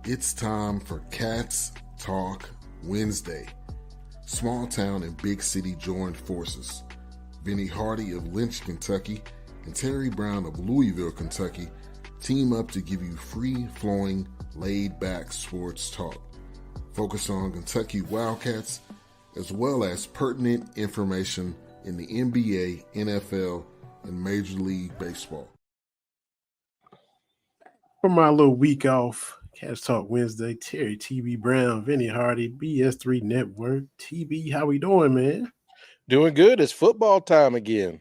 It's time for Cats Talk Wednesday. Small town and big city joined forces. Vinny Hardy of Lynch, Kentucky, and Terry Brown of Louisville, Kentucky, team up to give you free-flowing, laid-back sports talk. Focus on Kentucky Wildcats, as well as pertinent information in the NBA, NFL, and Major League Baseball. For my little week off, Cats Talk Wednesday, Terry TB Brown, Vinny Hardy, BS3 Network. TB, how we doing, man? Doing good. It's football time again.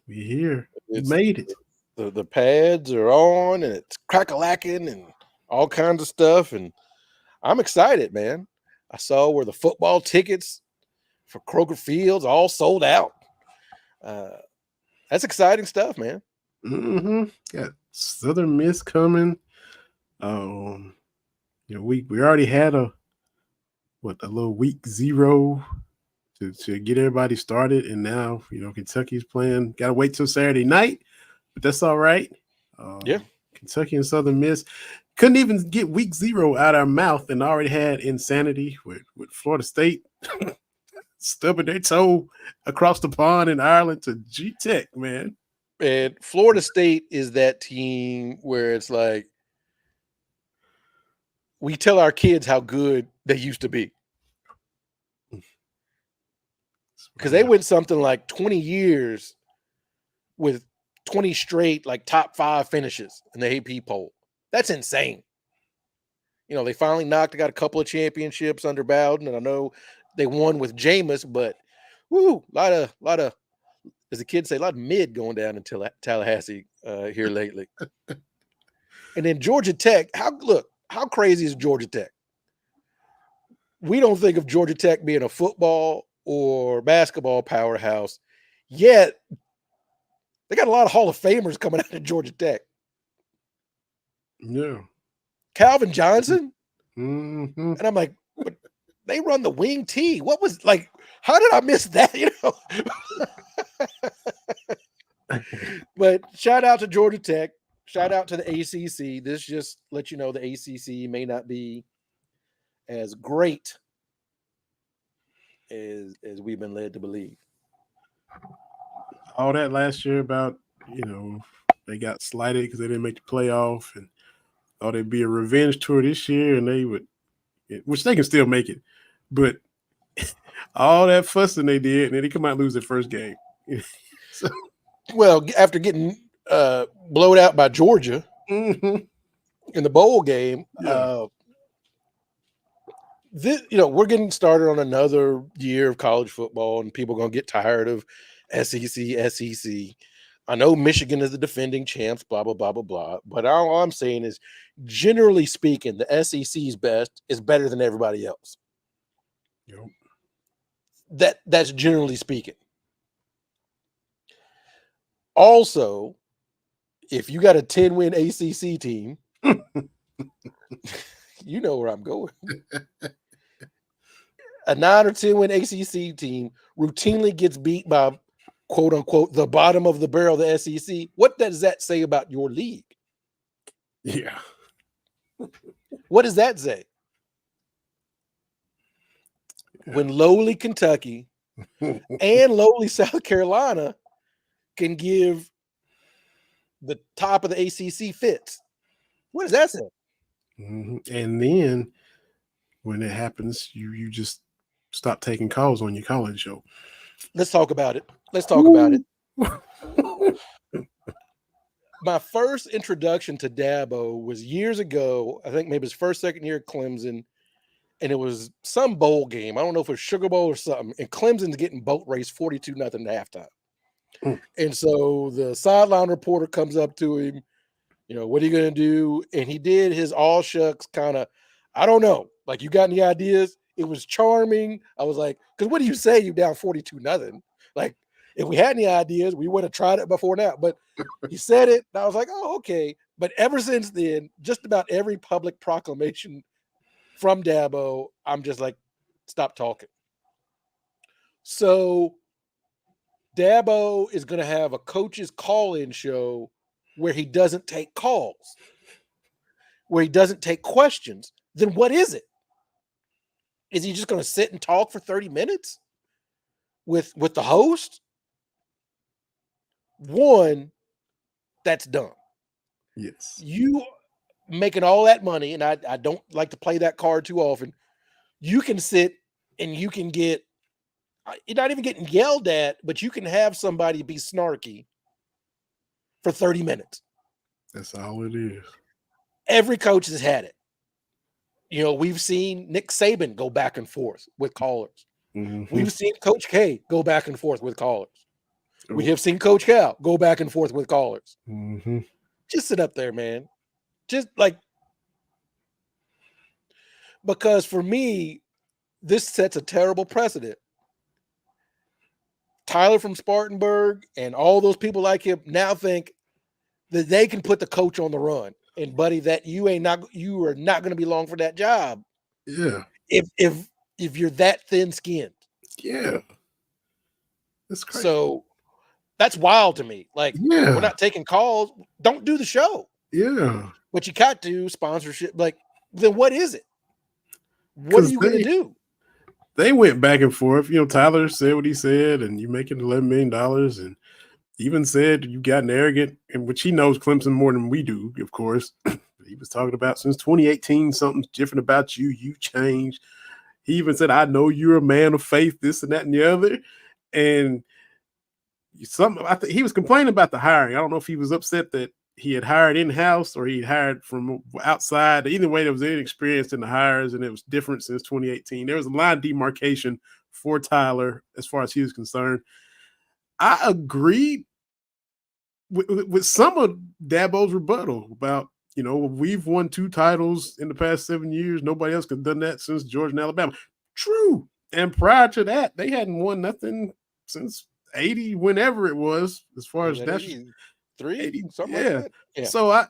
We here. We made it. The pads are on and it's crack-a-lacking and all kinds of stuff. And I'm excited, man. I saw where the football tickets for Kroger Fields all sold out. That's exciting stuff, man. Got Southern Miss coming. We already had a little week 0 to get everybody started, and now Kentucky's playing. Got to wait till Saturday night, but that's all right. Yeah, Kentucky and Southern Miss couldn't even get week 0 out of our mouth, and already had insanity with Florida State stubbing their toe across the pond in Ireland to G Tech, man. And Florida State is that team where it's like we tell our kids how good they used to be. Because they went something like 20 years with 20 straight like top 5 finishes in the AP poll. That's insane. They finally got a couple of championships under Bowden, and I know they won with Jameis, but a lot of, as the kids say, a lot of mid going down into Tallahassee here lately. And then Georgia Tech, how crazy is Georgia Tech? We don't think of Georgia Tech being a football or basketball powerhouse, yet they got a lot of Hall of Famers coming out of Georgia Tech. Yeah. Calvin Johnson? Mm-hmm. And I'm like, but they run the wing T. What was like, how did I miss that? But shout out to Georgia Tech. Shout out to the ACC. This just lets you know the ACC may not be as great as we've been led to believe. All that last year about, they got slighted because they didn't make the playoff, and thought it'd be a revenge tour this year, and they would, which they can still make it, but all that fussing they did, and then they come out and lose their first game. So, well, after getting blowed out by Georgia in the bowl game, we're getting started on another year of college football, and people are going to get tired of SEC. I know Michigan is the defending champs, blah, blah, blah, blah, blah. But all I'm saying is, generally speaking, the SEC's best is better than everybody else. Yep. That's generally speaking. Also, if you got a 10-win ACC team, you know where I'm going. A 9 or 10-win ACC team routinely gets beat by, quote unquote, the bottom of the barrel of the SEC. What does that say about your league? Yeah. What does that say? When lowly Kentucky and lowly South Carolina can give the top of the ACC fits. What does that say? Mm-hmm. And then when it happens, you just stop taking calls on your college show. Let's talk about it. About it. My first introduction to Dabo was years ago. I think maybe his first, second year at Clemson. And it was some bowl game. I don't know if it was Sugar Bowl or something. And Clemson's getting boat raced 42-0 at halftime. And so the sideline reporter comes up to him, what are you going to do? And he did his all shucks kind of, I don't know. Like, you got any ideas? It was charming. I was like, because what do you say? You down 42-0. Like, if we had any ideas, we would have tried it before now. But he said it, and I was like, oh, okay. But ever since then, just about every public proclamation from Dabo, I'm just like, stop talking. So Dabo is going to have a coach's call-in show where he doesn't take calls. where he doesn't take questions, then what is it? Is he just going to sit and talk for 30 minutes with the host? One, that's dumb. Yes. You making all that money, and I don't like to play that card too often. You can sit and you can get, you're not even getting yelled at, but you can have somebody be snarky for 30 minutes. That's all it is. Every coach has had it. You know, we've seen Nick Saban go back and forth with callers. Mm-hmm. We've seen Coach K go back and forth with callers. We have seen Coach Cal go back and forth with callers. Mm-hmm. Just sit up there, man. Just like, because for me, this sets a terrible precedent. Tyler from Spartanburg and all those people like him now think that they can put the coach on the run. And buddy, that you are not going to be long for that job. Yeah. If you're that thin skinned. Yeah. That's crazy. So that's wild to me. Like, yeah, we're not taking calls. Don't do the show. Yeah. But you got to sponsorship. Like, then what is it? What are you going to do? They went back and forth. You know, Tyler said what he said, and you making $11 million, and even said you gotten arrogant, and which he knows Clemson more than we do, of course. He was talking about since 2018, something's different about you. You changed. He even said, I know you're a man of faith, this and that and the other. And I think he was complaining about the hiring. I don't know if he was upset that he had hired in-house or he hired from outside. Either way, there was inexperience in the hires, and it was different since 2018. There was a line of demarcation for Tyler as far as he was concerned. I agreed with some of Dabo's rebuttal about, you know, we've won 2 titles in the past 7 years. Nobody else could have done that since Georgia and Alabama. True. And prior to that, they hadn't won nothing since 80, whenever it was, as far as that's 83, something like that. Yeah. So I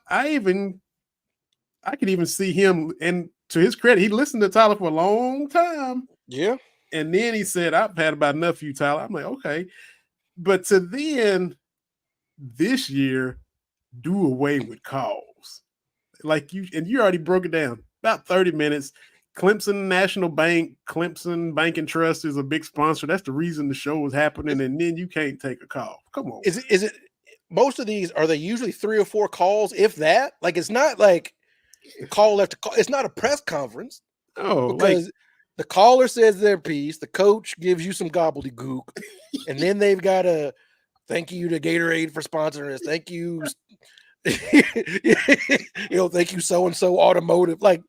could even see him, and to his credit, he listened to Tyler for a long time. Yeah. And then he said, I've had about enough of you, Tyler. I'm like, okay. But to then this year do away with calls. Like you already broke it down. About 30 minutes. Clemson National Bank, Clemson Bank and Trust is a big sponsor. That's the reason the show is happening, and then you can't take a call. Come on. Is it most of these, are they usually 3 or 4 calls, if that? Like, it's not like call after call. It's not a press conference. Oh, because the caller says their piece, the coach gives you some gobbledygook, and then they've got to thank you to Gatorade for sponsoring us. Thank you, thank you so and so automotive. Like,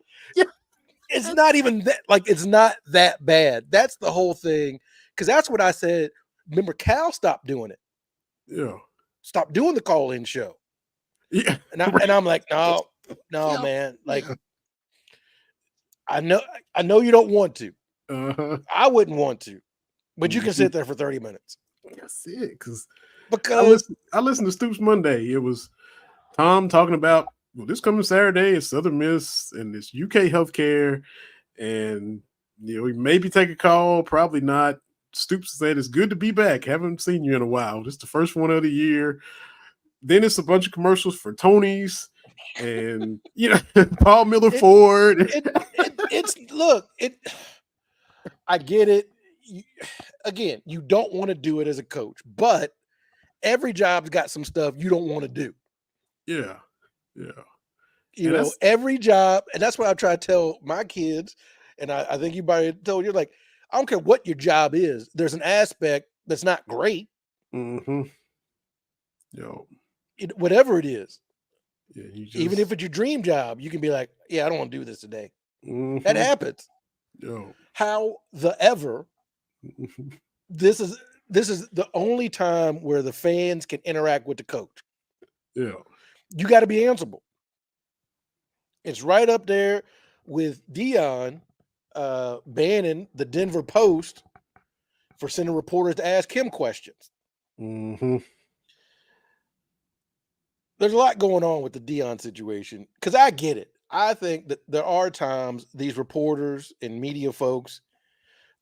it's not even that. Like, it's not that bad. That's the whole thing. Because that's what I said. Remember, Cal stopped doing it. Yeah, stop doing the call-in show. Yeah, and I'm like, no, man. Like, I know you don't want to. I wouldn't want to, but you can sit there for 30 minutes. That's it. Because I listened to Stoops Monday. It was Tom talking about, well, this coming Saturday is Southern Miss and it's UK healthcare, and we maybe take a call, probably not. Stoops said it's good to be back. Haven't seen you in a while. This is the first one of the year. Then it's a bunch of commercials for Tony's and Paul Miller Ford. I get it. Again, you don't want to do it as a coach, but every job's got some stuff you don't want to do. Yeah. Every job, and that's what I try to tell my kids, and I think you probably told you, like, I don't care what your job is. There's an aspect that's not great. Mm-hmm. Whatever it is. Yeah, even if it's your dream job, you can be like, yeah, I don't want to do this today. Mm-hmm. That happens. However, this is the only time where the fans can interact with the coach. Yeah. You got to be answerable. It's right up there with Dion banning the Denver Post for sending reporters to ask him questions. Mm-hmm. There's a lot going on with the Dion situation, because I get it. I think that there are times these reporters and media folks,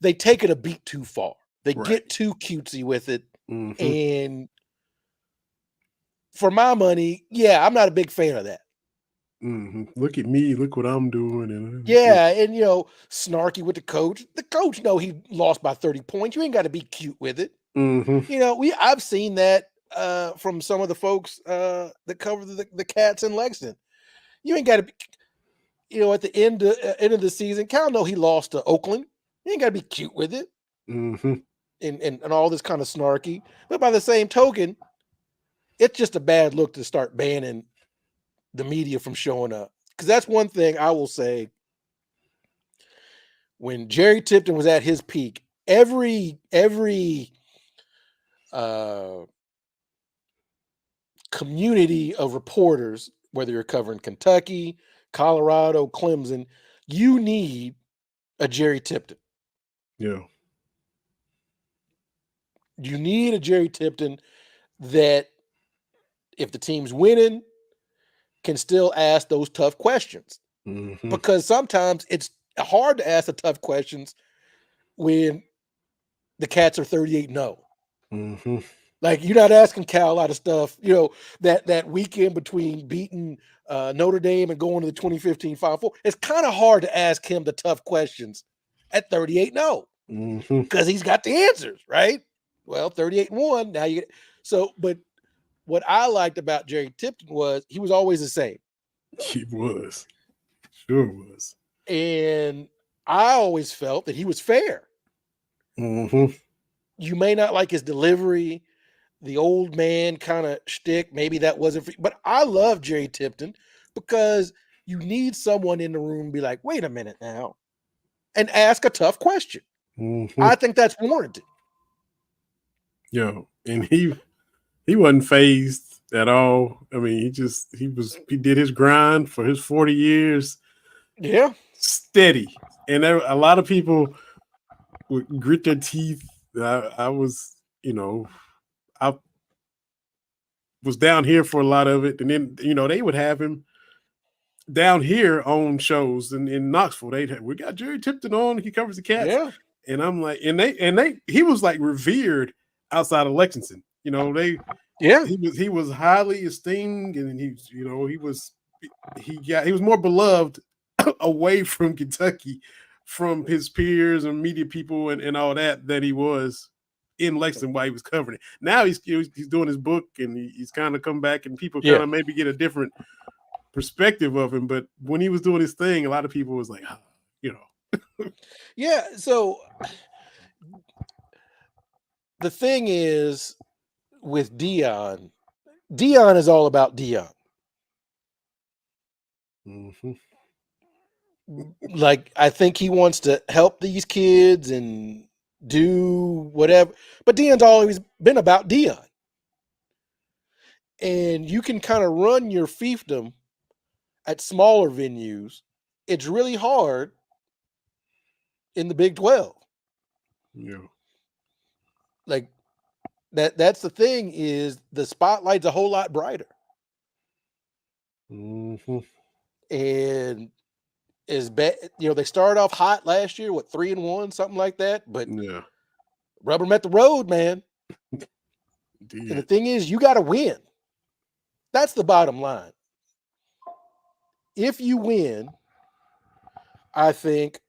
they take it a beat too far. They get too cutesy with it. Mm-hmm. And for my money, yeah, I'm not a big fan of that. Look at me. Look what I'm doing. And Yeah, and snarky with the coach. The coach know he lost by 30 points. You ain't got to be cute with it. I've seen that from some of the folks that cover the Cats in Lexington. You ain't got to be, at the end of the season. Cal know he lost to Oakland. You ain't got to be cute with it. And all this kind of snarky. But by the same token, it's just a bad look to start banning the media from showing up. Because that's one thing I will say. When Jerry Tipton was at his peak, every community of reporters, whether you're covering Kentucky, Colorado, Clemson, you need a Jerry Tipton. Yeah. You need a Jerry Tipton that, if the team's winning, can still ask those tough questions. Because sometimes it's hard to ask the tough questions when the Cats are 38-0. Like, you're not asking Cal a lot of stuff, that weekend between beating Notre Dame and going to the 2015 Final Four. It's kind of hard to ask him the tough questions at 38-0 because he's got the answers, right? Well, 38-1. Now you get but what I liked about Jerry Tipton was he was always the same. He was. Sure was. And I always felt that he was fair. You may not like his delivery, the old man kind of shtick. Maybe that wasn't for you. But I love Jerry Tipton because you need someone in the room to be like, wait a minute now, and ask a tough question. I think that's warranted. Yeah. And he wasn't phased at all. I mean, he did his grind for his 40 years. Yeah. Steady. And a lot of people would grit their teeth. I was down here for a lot of it. And then, they would have him down here on shows in Knoxville. We got Jerry Tipton on. He covers the Cats. Yeah. And I'm like, he was like revered outside of Lexington. He was highly esteemed, and he was more beloved away from Kentucky, from his peers and media people and all that than he was in Lexington while he was covering it. Now he's doing his book, and he's kind of come back, and people kind of maybe get a different perspective of him. But when he was doing his thing, a lot of people was like, Yeah. So the thing is with Dion is all about Dion. Like, I think he wants to help these kids and do whatever, but Dion's always been about Dion. And you can kind of run your fiefdom at smaller venues. It's really hard in the Big 12. Yeah. Like, that's the thing, is the spotlight's a whole lot brighter. And is bad, they started off hot last year, 3-1, something like that. But yeah, rubber met the road, man. And the thing is, you got to win. That's the bottom line. If you win, I think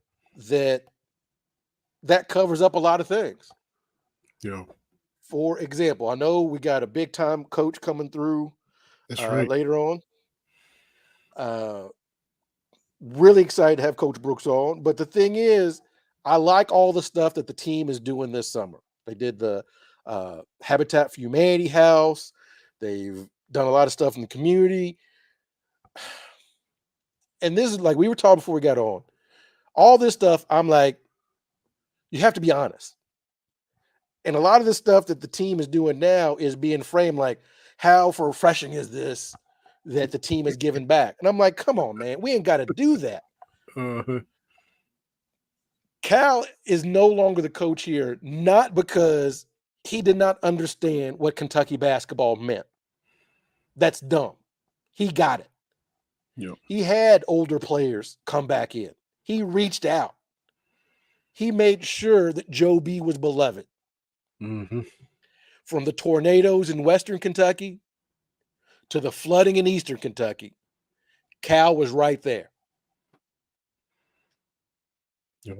that covers up a lot of things. Yeah. For example, I know we got a big time coach coming through. That's right. Later on. Really excited to have Coach Brooks on. But the thing is, I like all the stuff that the team is doing this summer. They did the Habitat for Humanity house. They've done a lot of stuff in the community. And this is, like we were talking before we got on, all this stuff, I'm like, you have to be honest. And a lot of the stuff that the team is doing now is being framed like, how refreshing is this that the team is giving back? And I'm like, come on, man, we ain't got to do that. Cal is no longer the coach here, not because he did not understand what Kentucky basketball meant. That's dumb. He got it. Yep. He had older players come back in. He reached out. He made sure that Joe B was beloved. From the tornadoes in Western Kentucky to the flooding in Eastern Kentucky, Cal was right there. Yep.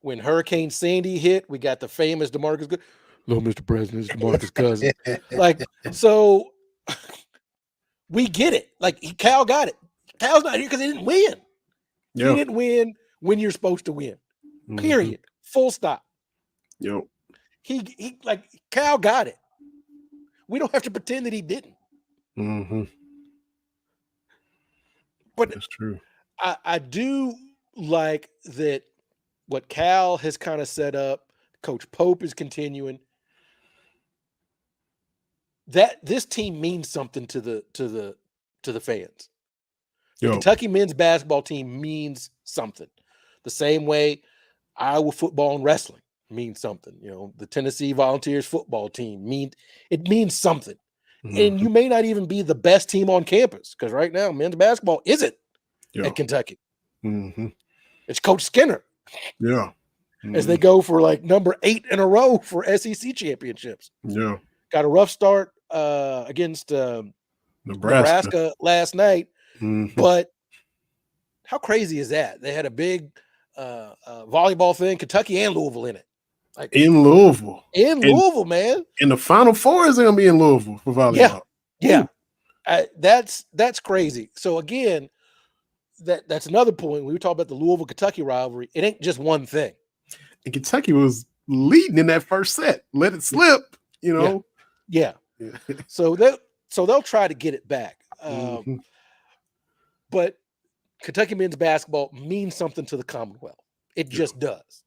When Hurricane Sandy hit, we got the famous DeMarcus. Hello, Mr. President, it's DeMarcus Cousins. Like, so we get it. Like, Cal got it. Cal's not here because he didn't win. Yep. He didn't win when you're supposed to win. Period. Full stop. Yep. He like Cal got it. We don't have to pretend that he didn't. But that's true. I do like that what Cal has kind of set up. Coach Pope is continuing. That this team means something to the fans. The Kentucky men's basketball team means something. The same way Iowa football and wrestling means something. You know, the Tennessee Volunteers football team means something. And you may not even be the best team on campus because right now men's basketball isn't at Kentucky. It's Coach Skinner. Yeah. As they go for like number 8 in a row for SEC championships. Yeah. Got a rough start against Nebraska last night. But how crazy is that? They had a big volleyball thing, Kentucky and Louisville in it. Like in Louisville. Louisville, man. And the Final Four is going to be in Louisville for volleyball. Yeah. That's crazy. So again, that's another point. When we talk about the Louisville-Kentucky rivalry, it ain't just one thing. And Kentucky was leading in that first set. Let it slip, you know. Yeah. So they'll try to get it back. But Kentucky men's basketball means something to the Commonwealth. It just does.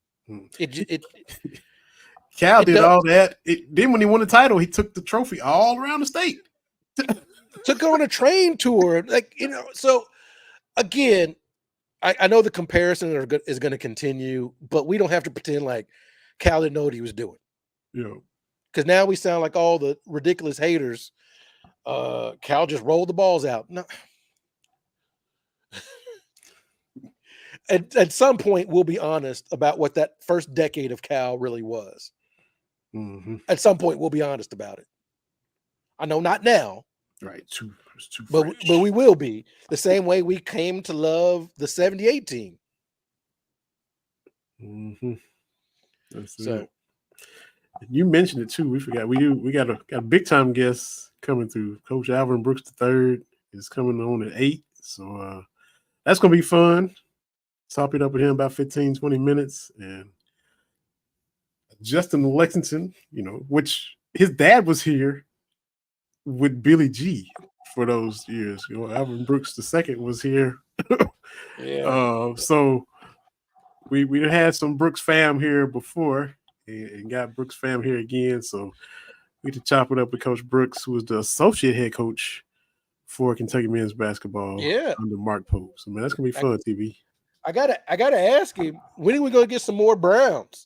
Cal did all that. Then when he won the title, he took the trophy all around the state. Took it on a train tour. Like, you know, so again, I know the comparison is going to continue, but we don't have to pretend like Cal didn't know what he was doing. Yeah. Because now we sound like all the ridiculous haters. Cal just rolled the balls out. No. At some point, we'll be honest about what that first decade of Cal really was. At some point, we'll be honest about it. I know not now. Right. But we will be. The same way we came to love the 78 team. That's it. You mentioned it too. We forgot. We got a big time guest coming through. Coach Alvin Brooks III is coming on at 8. So that's gonna be fun. Top it up with him about 15, 20 minutes. And Justin Lexington, you know, which his dad was here with Billy G for those years. You know, Alvin Brooks II was here. So we had some Brooks fam here before and got Brooks fam here again. So we had to chop it up with Coach Brooks, who was the associate head coach for Kentucky men's basketball under Mark Pope. So man, that's gonna be fun, TV. I gotta ask him, when are we gonna get some more Browns?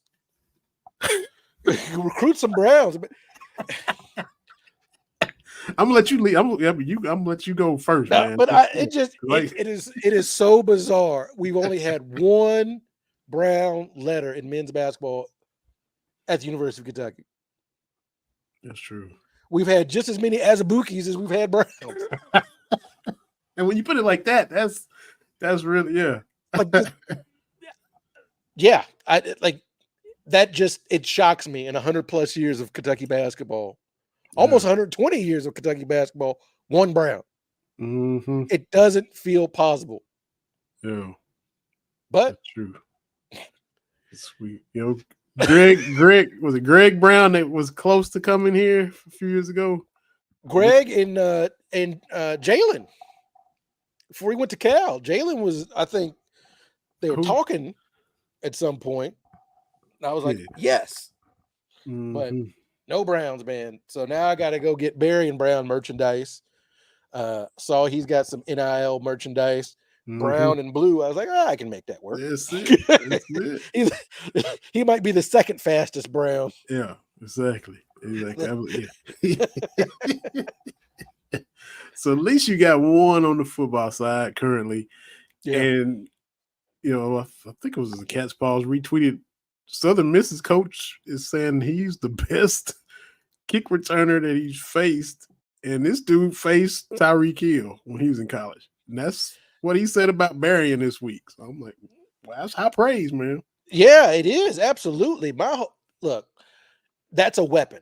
Recruit some Browns. I'm gonna let you leave. I'm gonna let you go first, man. But it is so bizarre. We've only had one Brown letter in men's basketball at the University of Kentucky. That's true. We've had just as many Azabukis as we've had Browns. And when you put it like that, that's really it shocks me in 100+ years of Kentucky basketball. Almost 120 years of Kentucky basketball, one Brown. It doesn't feel possible. Yeah. But that's true. Sweet. You know, Greg was it Greg Brown that was close to coming here a few years ago? Greg and Jalen. Before he went to Cal, Jalen was, I think they were talking at some point. And I was like, yes. But no Browns, man. So now I got to go get Barry and Brown merchandise. Saw he's got some NIL merchandise, brown and blue. I was like, I can make that work. That's it. He might be the second fastest Brown. Yeah, exactly. So at least you got one on the football side currently. Yeah. And, you know, I think it was the Cat's Paws retweeted Southern Miss's coach is saying he's the best kick returner that he's faced. And this dude faced Tyreek Hill when he was in college. And what he said about Berrien this week. So I'm like, well, that's high praise, man. Yeah, it is absolutely. Look, that's a weapon,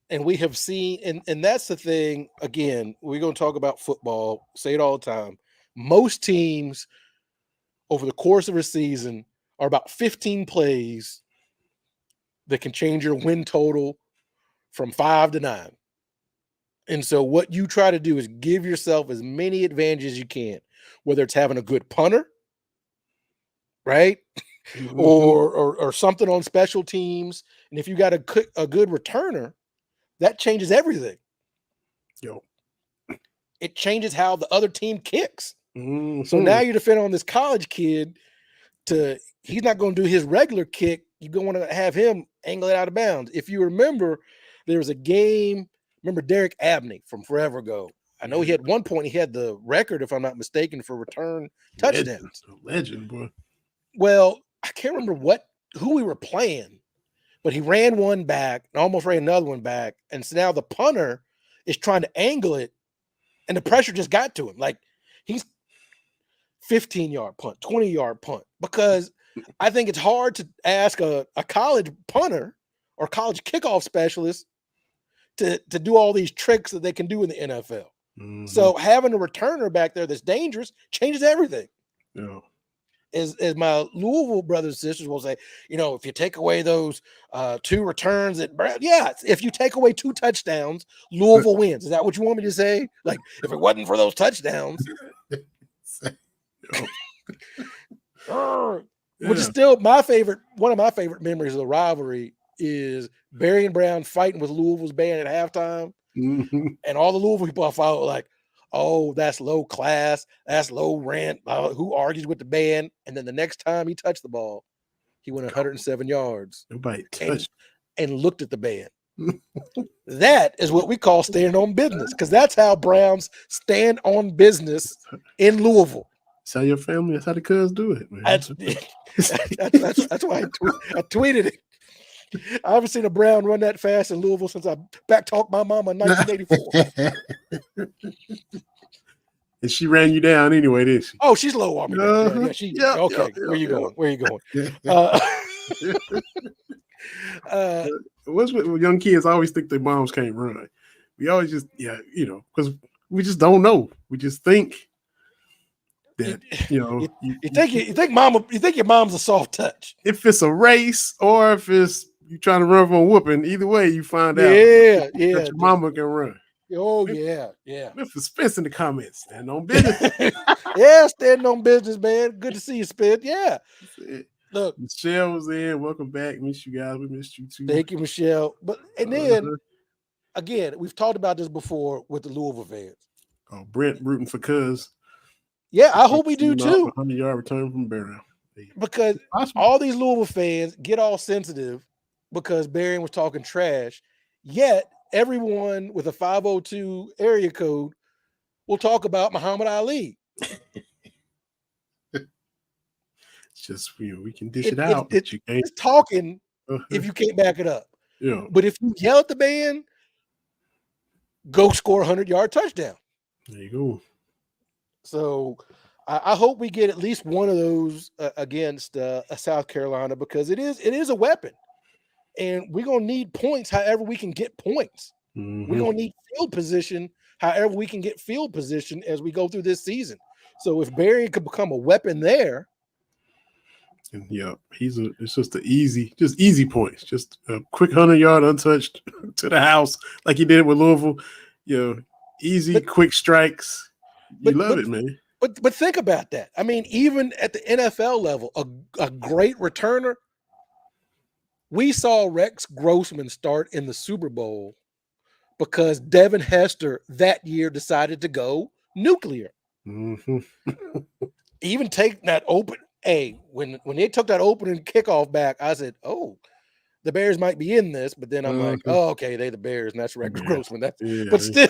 and we have seen, and that's the thing. Again, we're going to talk about football. Say it all the time. Most teams over the course of a season are about 15 plays that can change your win total from 5 to 9. And so what you try to do is give yourself as many advantages as you can, whether it's having a good punter, right? Mm-hmm. or something on special teams. And if you got a good returner, that changes everything. Yo. It changes how the other team kicks. Mm-hmm. So now you're defending on this college kid he's not going to do his regular kick. You're going to have him angle it out of bounds. If you remember, there was a game. Remember Derek Abney from forever ago. I know he had one point, he had the record, if I'm not mistaken, for return touchdowns. Legend, boy. Well, I can't remember who we were playing, but he ran one back and almost ran another one back. And so now the punter is trying to angle it, and the pressure just got to him. Like he's 15-yard punt, 20-yard punt, because I think it's hard to ask a college punter or college kickoff specialist to do all these tricks that they can do in the NFL. Mm-hmm. So having a returner back there that's dangerous changes everything. Yeah. As my Louisville brothers and sisters will say, if you take away those 2 returns, if you take away 2 touchdowns, Louisville wins. Is that what you want me to say? Like, if it wasn't for those touchdowns, which is still one of my favorite memories of the rivalry is Berrien Brown fighting with Louisville's band at halftime. Mm-hmm. And all the Louisville people I follow like, oh, that's low class. That's low rent. Who argues with the band? And then the next time he touched the ball, he went 107 yards. Nobody touched and looked at the band. That is what we call standing on business, because that's how Browns stand on business in Louisville. That's how your family, that's how the Cubs do it, man. That's why I tweeted it. I haven't seen a Brown run that fast in Louisville since I backtalked my mama in 1984. And she ran you down anyway, didn't she? Oh, she's low on me. Where you going? Where you going? What's with young kids always think their moms can't run. We always just, because we just don't know. We just think that, you think your mom's a soft touch. If it's a race or if it's you trying to run from a whooping, either way you find out that your mama can run. Oh, yeah. Mr. Spence in the comments. Stand on business. Yeah, standing on business, man. Good to see you, Spence. Yeah. Look, Michelle was in. Welcome back. Miss you guys. We missed you too. Thank you, Michelle. And then, again, we've talked about this before with the Louisville fans. Oh, Brent rooting for Cuz. Yeah, I hope we do too. 100-yard return from Berrien. Because all these Louisville fans get all sensitive because Berrien was talking trash, yet everyone with a 502 area code will talk about Muhammad Ali. It's just, we can dish it out. It's talking if you can't back it up. Yeah. But if you yell at the band, go score a 100-yard touchdown. There you go. So I hope we get at least one of those against South Carolina, because it is a weapon. And we're going to need points however we can get points. Mm-hmm. We're going to need field position however we can get field position as we go through this season. So if Berrien could become a weapon there. And it's just easy points. Just a quick 100-yard untouched to the house like he did with Louisville. Easy, quick strikes. You love it, man. But think about that. I mean, even at the NFL level, a great returner. We saw Rex Grossman start in the Super Bowl because Devin Hester that year decided to go nuclear. Mm-hmm. Even take that open. Hey, when they took that opening kickoff back, I said, "Oh, the Bears might be in this." But then I'm like, "Oh, okay, they the Bears, and that's Rex Grossman." But still,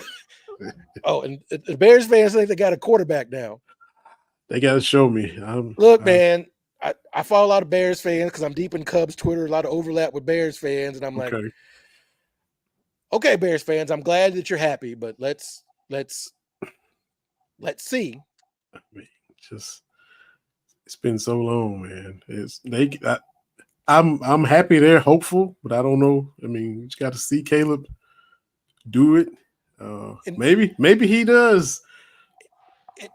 and the Bears fans think they got a quarterback now. They got to show me. Man. I follow a lot of Bears fans because I'm deep in Cubs Twitter, a lot of overlap with Bears fans, and I'm like, okay, Bears fans, I'm glad that you're happy, but let's see. It's been so long, man. I'm happy they're hopeful, but I don't know. I mean, you just got to see Caleb do it. Maybe he does.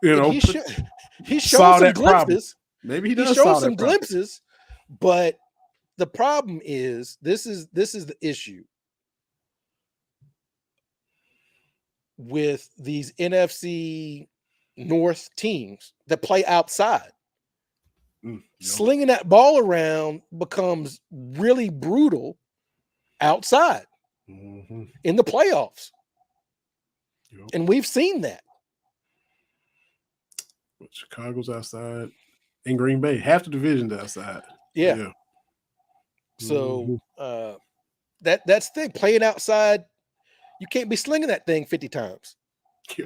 He showed solve some that problem. glimpses. Maybe He does showed solve some that problem. glimpses, but the problem is this is the issue with these NFC North teams that play outside. Slinging that ball around becomes really brutal outside in the playoffs. And we've seen that. Chicago's outside. In Green Bay, half the division's outside. Yeah. So that's the thing. Playing outside, you can't be slinging that thing 50 times. Yeah.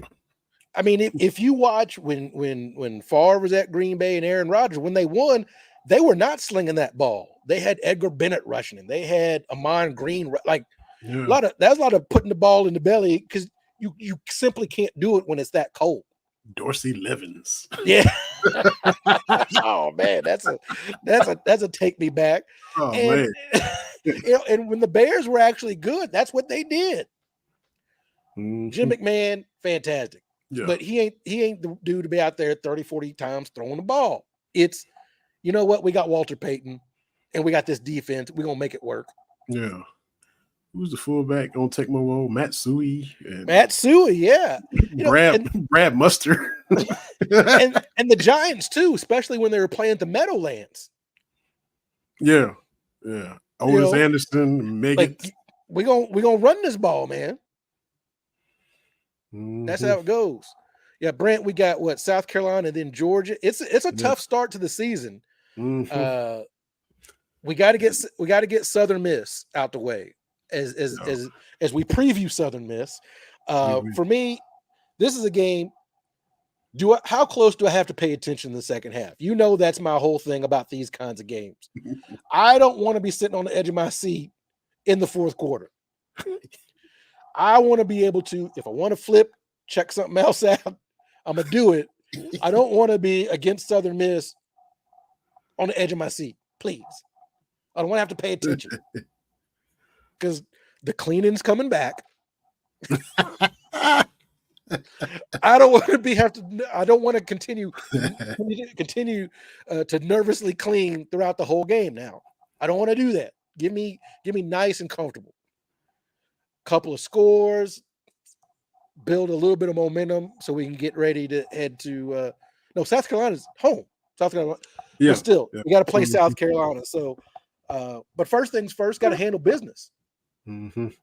I mean, if you watch when Favre was at Green Bay and Aaron Rodgers, when they won, they were not slinging that ball. They had Edgar Bennett rushing him. They had Amon Green. That's a lot of putting the ball in the belly because you simply can't do it when it's that cold. Dorsey Levens. Yeah. Oh man, that's a take me back. Oh man. And when the Bears were actually good, that's what they did. Jim McMahon, fantastic. Yeah. But he ain't the dude to be out there 30, 40 times throwing the ball. It's, you know what? We got Walter Payton and we got this defense. We're going to make it work. Yeah. Who's the fullback on Tecmo Bowl? Matt Suey. Yeah. Brad Muster. and the Giants too, especially when they were playing the Meadowlands. Yeah. Yeah. Otis Anderson, Megan. Like, we're gonna run this ball, man. That's how it goes. Yeah, Brent, we got South Carolina and then Georgia. It's a tough start to the season. We got to get Southern Miss out the way as we preview Southern Miss. For me, this is a game. How close do I have to pay attention in the second half? You know, that's my whole thing about these kinds of games. I don't want to be sitting on the edge of my seat in the fourth quarter. I want to be able to, if I want to flip, check something else out, I'm going to do it. I don't want to be against Southern Miss on the edge of my seat, please. I don't want to have to pay attention because the cleaning's coming back. I don't want to continue to nervously clean throughout the whole game now. I don't want to do that. Give me nice and comfortable. Couple of scores, build a little bit of momentum so we can get ready to head to South Carolina's home. South Carolina. Yeah. But still, we got to play South Carolina. So but first things first, got to handle business. And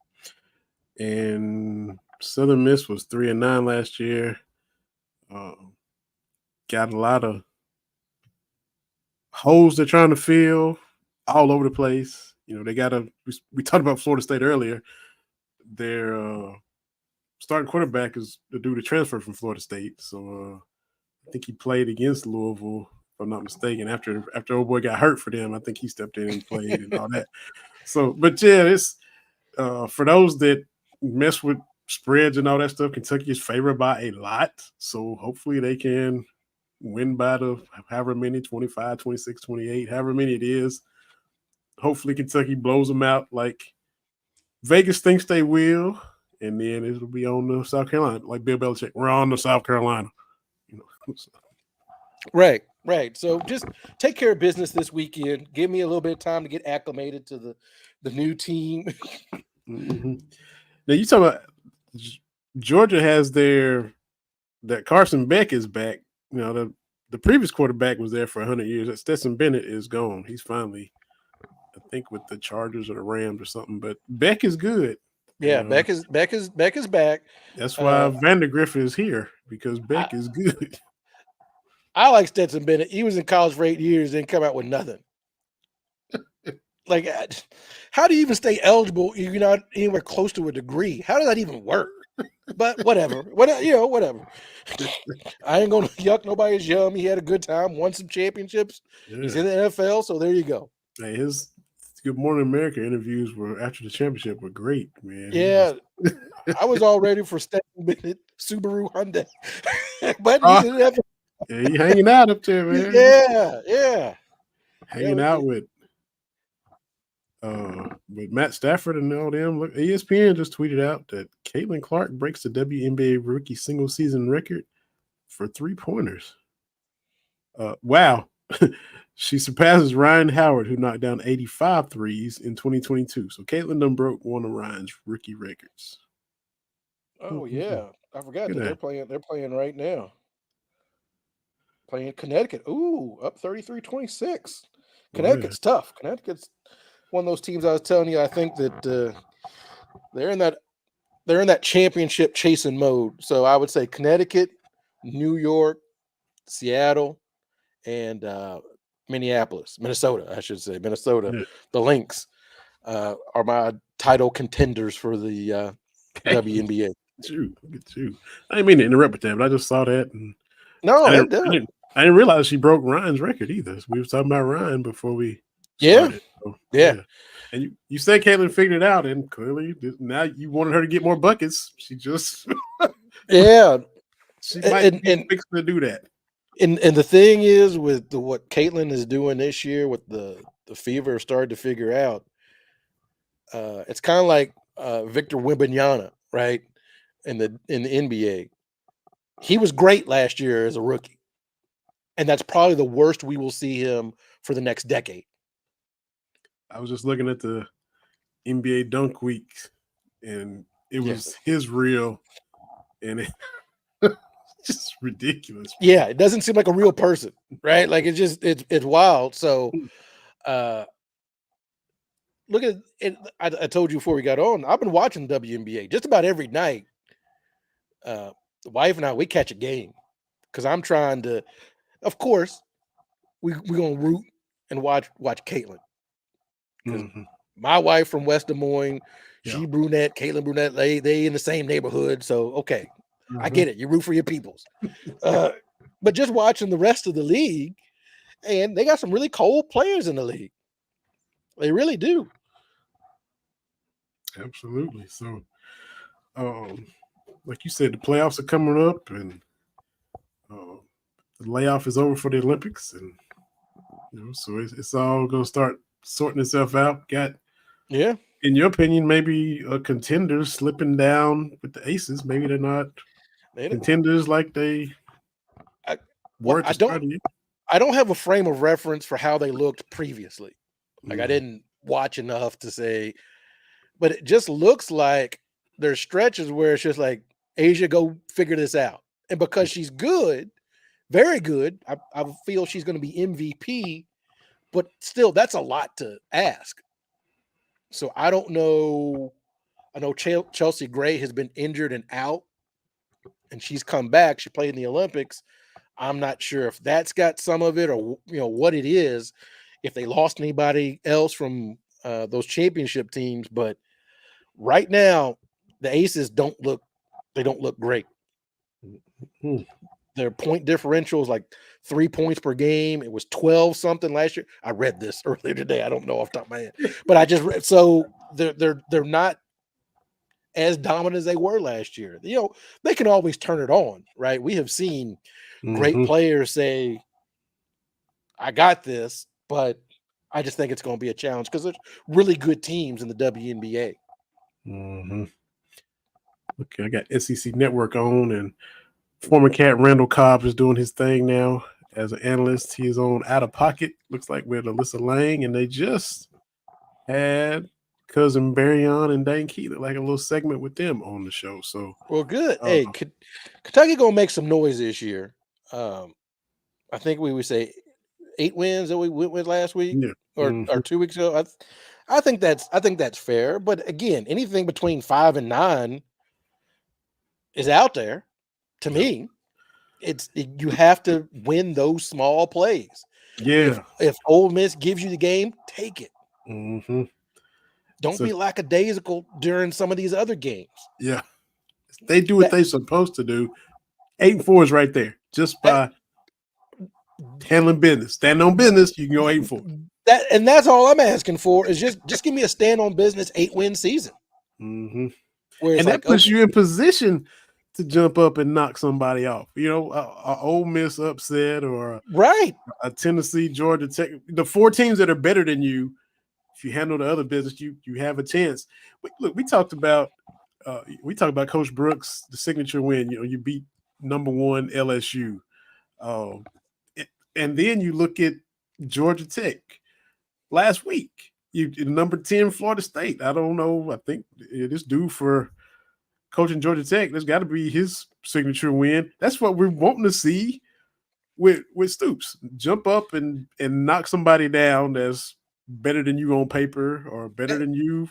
Southern Miss was 3-9 last year. Got a lot of holes they're trying to fill all over the place. You know, they got we talked about Florida State earlier. Their starting quarterback is the dude that transferred from Florida State. So I think he played against Louisville, if I'm not mistaken. After old boy got hurt for them, I think he stepped in and played and all that. So, but yeah, it's for those that mess with spreads and all that stuff, Kentucky is favored by a lot. So hopefully they can win by the however many, 25, 26, 28, however many it is. Hopefully Kentucky blows them out like Vegas thinks they will, and then it'll be on the South Carolina, like Bill Belichick. We're on to South Carolina. Right. So just take care of business this weekend. Give me a little bit of time to get acclimated to the new team. Now you talk about Georgia has that Carson Beck is back. You know, the previous quarterback was there for 100 years. That Stetson Bennett is gone. He's finally, I think, with the Chargers or the Rams or something. But Beck is good. Yeah, Beck is back. That's why Vandergriff is here, because Beck is good. I like Stetson Bennett. He was in college for 8 years and come out with nothing. Like, how do you even stay eligible if you're not anywhere close to a degree? How does that even work? But whatever. Whatever. I ain't going to yuck nobody's yum. He had a good time, won some championships. Yeah. He's in the NFL, so there you go. Hey, his Good Morning America interviews after the championship were great, man. Yeah. I was all ready for Stetson Bennett, Subaru Hyundai. But he's in the NFL. Yeah, he hanging out up there, man. Yeah. Hanging out with Matt Stafford and all them. Look, ESPN just tweeted out that Caitlin Clark breaks the WNBA rookie single season record for 3-pointers. Wow. She surpasses Ryan Howard, who knocked down 85 threes in 2022. So Caitlin done broke one of Ryan's rookie records. Oh yeah, I forgot that Look at they're playing right now. Playing Connecticut. Ooh, up 33-26. Connecticut's tough. Connecticut's one of those teams I was telling you. I think that they're in that championship chasing mode. So I would say Connecticut, New York, Seattle, and Minnesota. I should say Minnesota. Yeah. The Lynx are my title contenders for the WNBA. Look at you. I didn't mean to interrupt with that, but I just saw that. And No, I didn't realize she broke Ryan's record either. We were talking about Ryan before we started. So, yeah. And you said Caitlin figured it out, and clearly now you wanted her to get more buckets. She just she might be fixing to do that. And the thing is with what Caitlin is doing this year with the Fever started to figure out, it's kind of like Victor Wembanyama, right? In the NBA. He was great last year as a rookie. And that's probably the worst we will see him for the next decade. I was just looking at the NBA Dunk Week, and it was his reel, and it's just ridiculous. Yeah, it doesn't seem like a real person, right? Like it's wild. So look at it. I told you before we got on, I've been watching WNBA just about every night. The wife and I, we catch a game because I'm trying to, of course, we're gonna root and watch Caitlin. My wife from West Des Moines, she brunette, Caitlin brunette, they in the same neighborhood. So okay, I get it. You root for your peoples. But just watching the rest of the league, and they got some really cold players in the league. They really do. Absolutely. So like you said, the playoffs are coming up, and the layoff is over for the Olympics, and so it's all gonna start sorting itself out. In your opinion, maybe a contender slipping down with the Aces. Maybe they're not contenders like they were. I don't have a frame of reference for how they looked previously. Like I didn't watch enough to say, but it just looks like there's stretches where it's just like, Asia, go figure this out. And because she's good, very good, I feel she's going to be MVP, but still, that's a lot to ask. So I don't know. I know Chelsea Gray has been injured and out, and she's come back. She played in the Olympics. I'm not sure if that's got some of it or what it is, if they lost anybody else from those championship teams. But right now, the Aces don't look great. Their point differential is like 3 points per game. It was 12 something last year. I read this earlier today. I don't know off the top of my head, but I just read. So they're not as dominant as they were last year. They can always turn it on, right? We have seen great players say, I got this, but I just think it's going to be a challenge because there's really good teams in the WNBA. Okay, I got SEC Network on, and former Cat Randall Cobb is doing his thing now as an analyst. He is on Out of Pocket, looks like with Alyssa Lang, and they just had cousin Barry on and Dane Keeler, like a little segment with them on the show. So well, good. Hey, Kentucky gonna make some noise this year. I think we would say 8 wins that we went with last week or 2 weeks ago. I think that's fair. But again, anything between 5 and 9 is out there. To me, you have to win those small plays. Yeah. If Ole Miss gives you the game, take it. Don't be lackadaisical during some of these other games. Yeah. They do what they're supposed to do. 8-4 is right there. Just by handling business. Stand on business, you can go 8-4. That's all I'm asking for is just give me a stand on business 8-win season. And that puts you in position to jump up and knock somebody off. You know, a Ole Miss upset or Right. a Tennessee, Georgia Tech. The 4 teams that are better than you, if you handle the other business, you have a chance. Look, we talked about Coach Brooks, the signature win. You know, you beat number 1 LSU, and then you look at Georgia Tech last week. You number 10 Florida State. I don't know. I think it is due for coaching Georgia Tech. There's got to be his signature win. That's what we're wanting to see with Stoops. Jump up and knock somebody down that's better than you on paper or better than you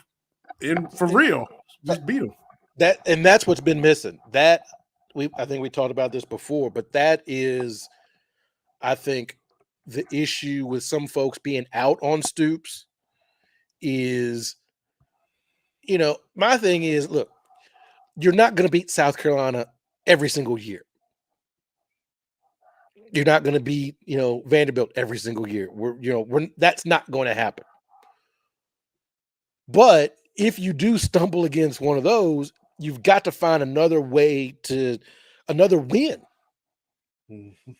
for real. Just beat them. That's what's been missing. I think we talked about this before, but that is, I think, the issue with some folks being out on Stoops is, you know, my thing is, look, you're not going to beat South Carolina every single year. You're not going to beat, you know, Vanderbilt every single year. That's not going to happen. But if you do stumble against one of those, you've got to find another win. Mm-hmm.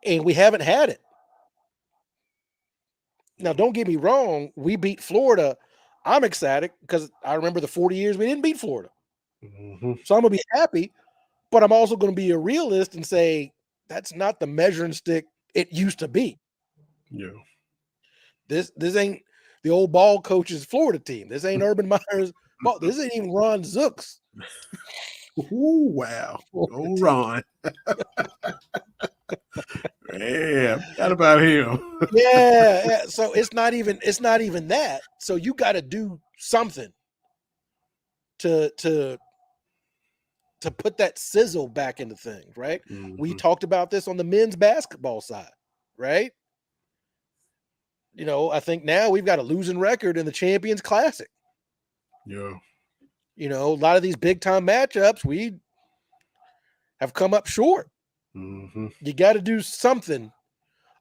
And we haven't had it. Now, don't get me wrong. We beat Florida. I'm excited because I remember the 40 years we didn't beat Florida. Mm-hmm. So I'm going to be happy, but I'm also going to be a realist and say that's not the measuring stick it used to be. Yeah. This ain't the old ball coach's Florida team. This ain't Urban Meyer's ball. This ain't even Ron Zook's. Ooh, wow. Oh, Ron. Yeah, forgot about him. Yeah. So it's not even that. So you got to do something to put that sizzle back into things, right? Mm-hmm. We talked about this on the men's basketball side, right? You know, I think now we've got a losing record in the Champions Classic. Yeah. You know, a lot of these big time matchups, we have come up short. Mm-hmm. You got to do something,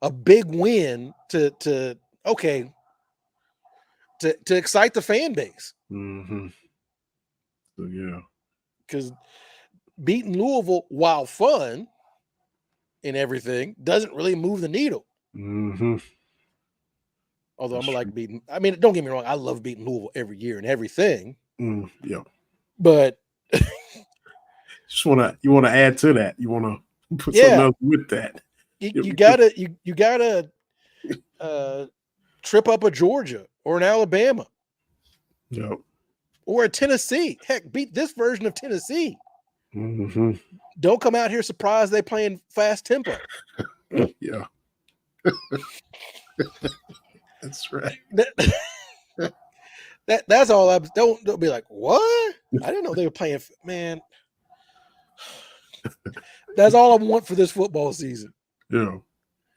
a big win to excite the fan base. Mm-hmm. So yeah, because beating Louisville, while fun and everything, doesn't really move the needle. Mm-hmm. Although I'm like beating. I mean, don't get me wrong. I love beating Louisville every year and everything. Yeah. But you want to add to that. You want to put something else with that. You gotta trip up a Georgia or an Alabama. Yep. Or a Tennessee. Heck, beat this version of Tennessee. Mm-hmm. Don't come out here surprised they playing fast tempo. Yeah. That's right. That's all. Don't be like, what? I didn't know they were playing. Man, that's all I want for this football season. Yeah.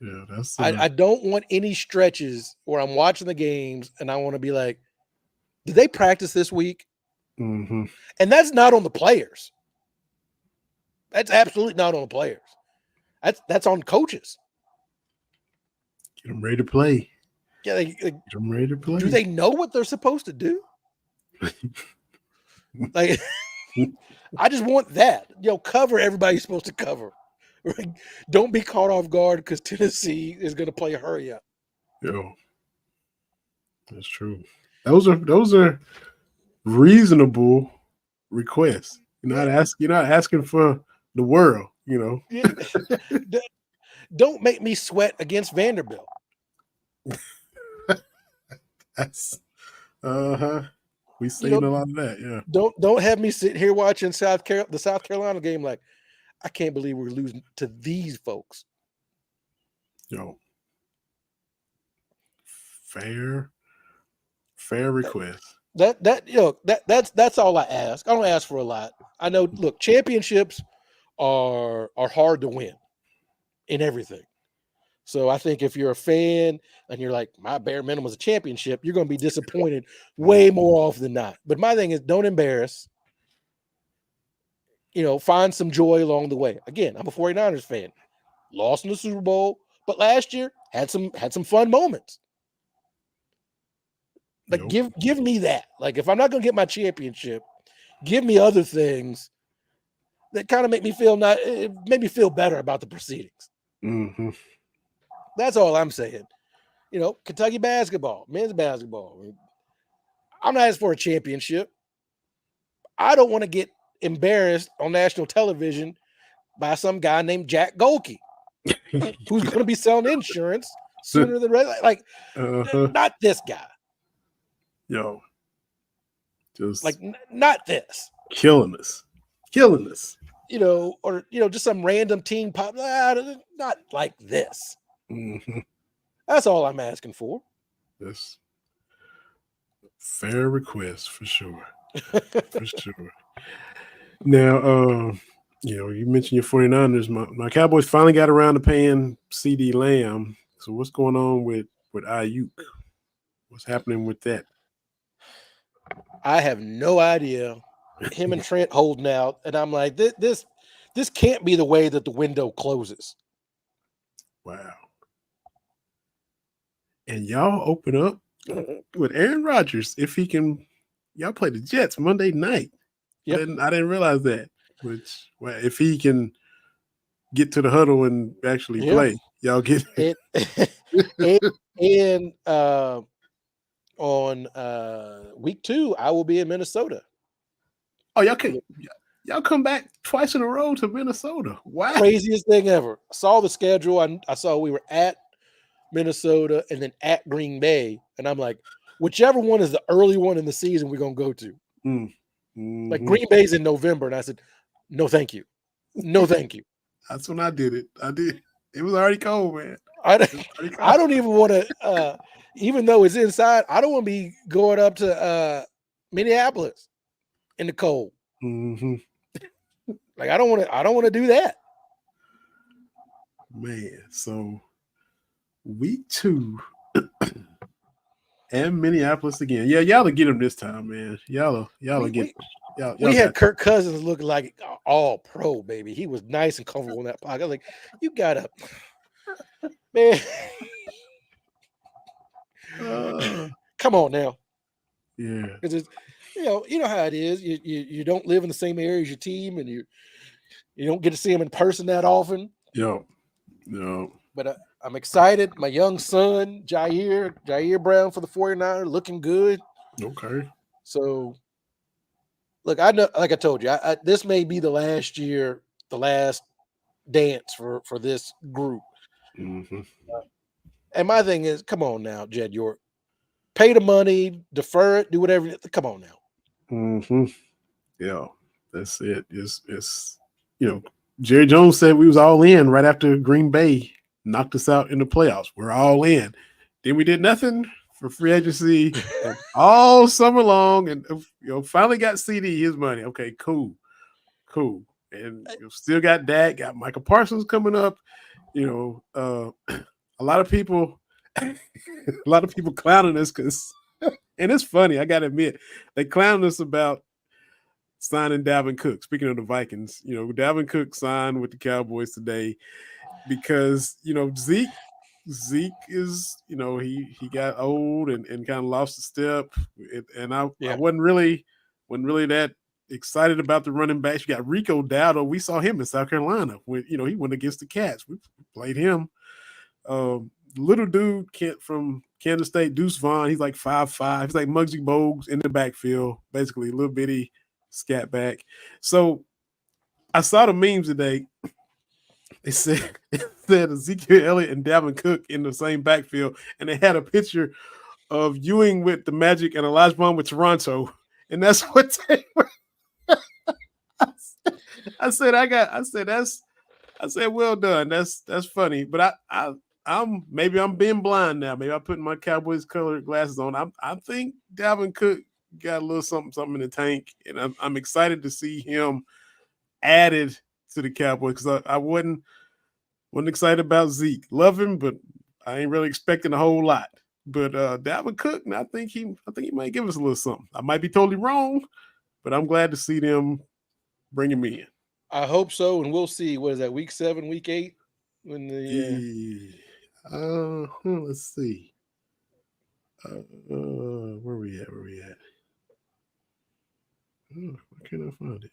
Yeah. That's. I don't want any stretches where I'm watching the games and I want to be like, did they practice this week? Mm-hmm. And that's not on the players. That's absolutely not on the players. That's on coaches. Get them ready to play. Yeah, get them ready to play. Do they know what they're supposed to do? Like, I just want that. Cover everybody's supposed to cover. Don't be caught off guard because Tennessee is going to play a hurry up. Yeah, that's true. Those are reasonable requests. You're not asking for the world. Don't make me sweat against Vanderbilt. That's we've seen a lot of that. Yeah. Don't have me sit here watching the South Carolina game like, I can't believe we're losing to these folks. Fair request. That's all I ask. I don't ask for a lot. I know. Look, championships are hard to win in everything. So I think if you're a fan and you're like, my bare minimum is a championship, you're going to be disappointed way more often than not. But my thing is, don't embarrass. Find some joy along the way. Again, I'm a 49ers fan. Lost in the Super Bowl, but last year had some fun moments. Like, give me that. Like, if I'm not going to get my championship, give me other things that kind of make me feel it made me feel better about the proceedings. Mm-hmm. That's all I'm saying. Kentucky basketball, men's basketball. I'm not asking for a championship. I don't want to get embarrassed on national television by some guy named Jack Golke, who's going to be selling insurance sooner than like not this guy. Yo, just like not this. Killing us. Or just some random team pop. Not like this. Mm-hmm. That's all I'm asking for. That's fair request for sure. For sure. Now, you mentioned your 49ers. My Cowboys finally got around to paying CD Lamb. So what's going on with Ayuk? What's happening with that? I have no idea. Him and Trent holding out, and I'm like, this can't be the way that the window closes. Wow. And y'all open up with Aaron Rodgers if he can. Y'all play the Jets Monday night. Yep. I didn't realize that. Which, if he can get to the huddle and actually play, y'all get it. and on week 2, I will be in Minnesota. Oh, y'all come back twice in a row to Minnesota. Wow. Craziest thing ever. I saw the schedule. I saw we were at Minnesota and then at Green Bay. And I'm like, whichever one is the early one in the season, we're going to go to. Mm-hmm. Like Green Bay's in November. And I said, no, thank you. No, thank you. That's when I did it. It was already cold, man. I don't even want to, even though it's inside, I don't want to be going up to Minneapolis in the cold. Mm-hmm. Like I don't want to do that. Man, so week 2 and Minneapolis again. Yeah, y'all will get them this time, man. Y'all get. We had Kirk Cousins looking like all pro, baby. He was nice and comfortable in that pocket. I was like, you gotta, man. Come on now. Yeah, because it's you know how it is. You don't live in the same area as your team, and you don't get to see them in person that often. No. But I'm excited. My young son, Jair Brown for the 49ers, looking good. Okay. So, look, I know, like I told you, this may be the last year, the last dance for this group. Mm-hmm. And my thing is, come on now, Jed York. Pay the money, defer it, do whatever. Come on now. Mm-hmm. Yeah, that's it. It's Jerry Jones said we was all in right after Green Bay knocked us out in the playoffs. We're all in. Then we did nothing for free agency all summer long, and finally got CD his money. Okay, cool. And still got Dak, got Michael Parsons coming up. A lot of people clowning us because, and it's funny. I gotta admit, they clowning us about signing Dalvin Cook. Speaking of the Vikings, Dalvin Cook signed with the Cowboys today because Zeke is he got old and kind of lost a step, and I wasn't really that excited about the running backs. You got Rico Dowdle. We saw him in South Carolina when he went against the Cats. We played him. Little dude from Kansas State, Deuce Vaughn. He's like 5'5". He's like Muggsy Bogues in the backfield, basically a little bitty scat back. So I saw the memes today. They said Ezekiel Elliott and Dalvin Cook in the same backfield, and they had a picture of Ewing with the Magic and Olajuwon with Toronto, and that's what they were. I said, well done. That's funny, but I'm being blind now. Maybe I'm putting my Cowboys colored glasses on. I think Dalvin Cook got a little something in the tank, and I'm excited to see him added to the Cowboys because I wasn't excited about Zeke. Love him, but I ain't really expecting a whole lot. But Dalvin Cook, I think he might give us a little something. I might be totally wrong, but I'm glad to see them bring him in. I hope so, and we'll see. What is that? Week 7, week 8? When let's see. Where we at? Oh, why can't I find it?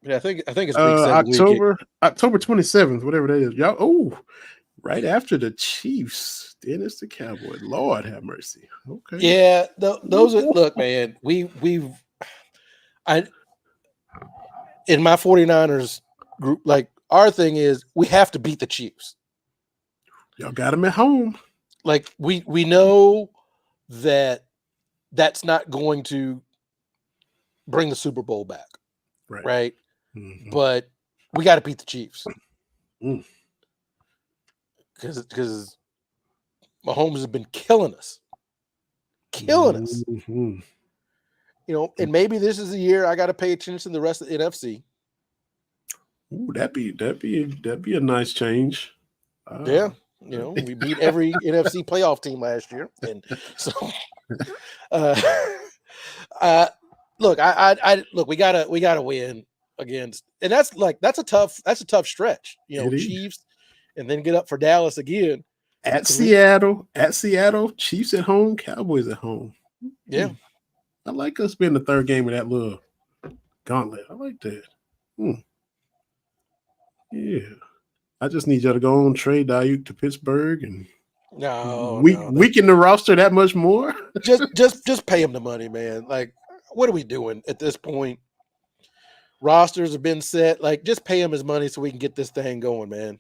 Yeah, I think it's week 7 October 27th, whatever that is. Y'all, right after the Chiefs. Then it's the Cowboys. Lord have mercy. Okay. Yeah, those are look, man. I in my 49ers group, like our thing is we have to beat the Chiefs. Y'all got them at home. Like we know that's not going to bring the Super Bowl back. Right? Mm-hmm. But we got to beat the Chiefs. Mm. Because Mahomes has been killing us. Mm-hmm. You know, and maybe this is the year I got to pay attention to the rest of the NFC. Ooh, that'd be a nice change. Yeah, you know, we beat every NFC playoff team last year, and so look, look, we gotta win against, and that's a tough stretch. You know, Chiefs, and then get up for Dallas again at Seattle, Chiefs at home, Cowboys at home. Yeah, I like us being the third game of that little gauntlet. I like that. Yeah, I just need y'all to go on trade Ayuk to Pittsburgh and weaken the roster that much more. just pay him the money, man. Like, what are we doing at this point? Rosters have been set. Like, just pay him his money so we can get this thing going, man.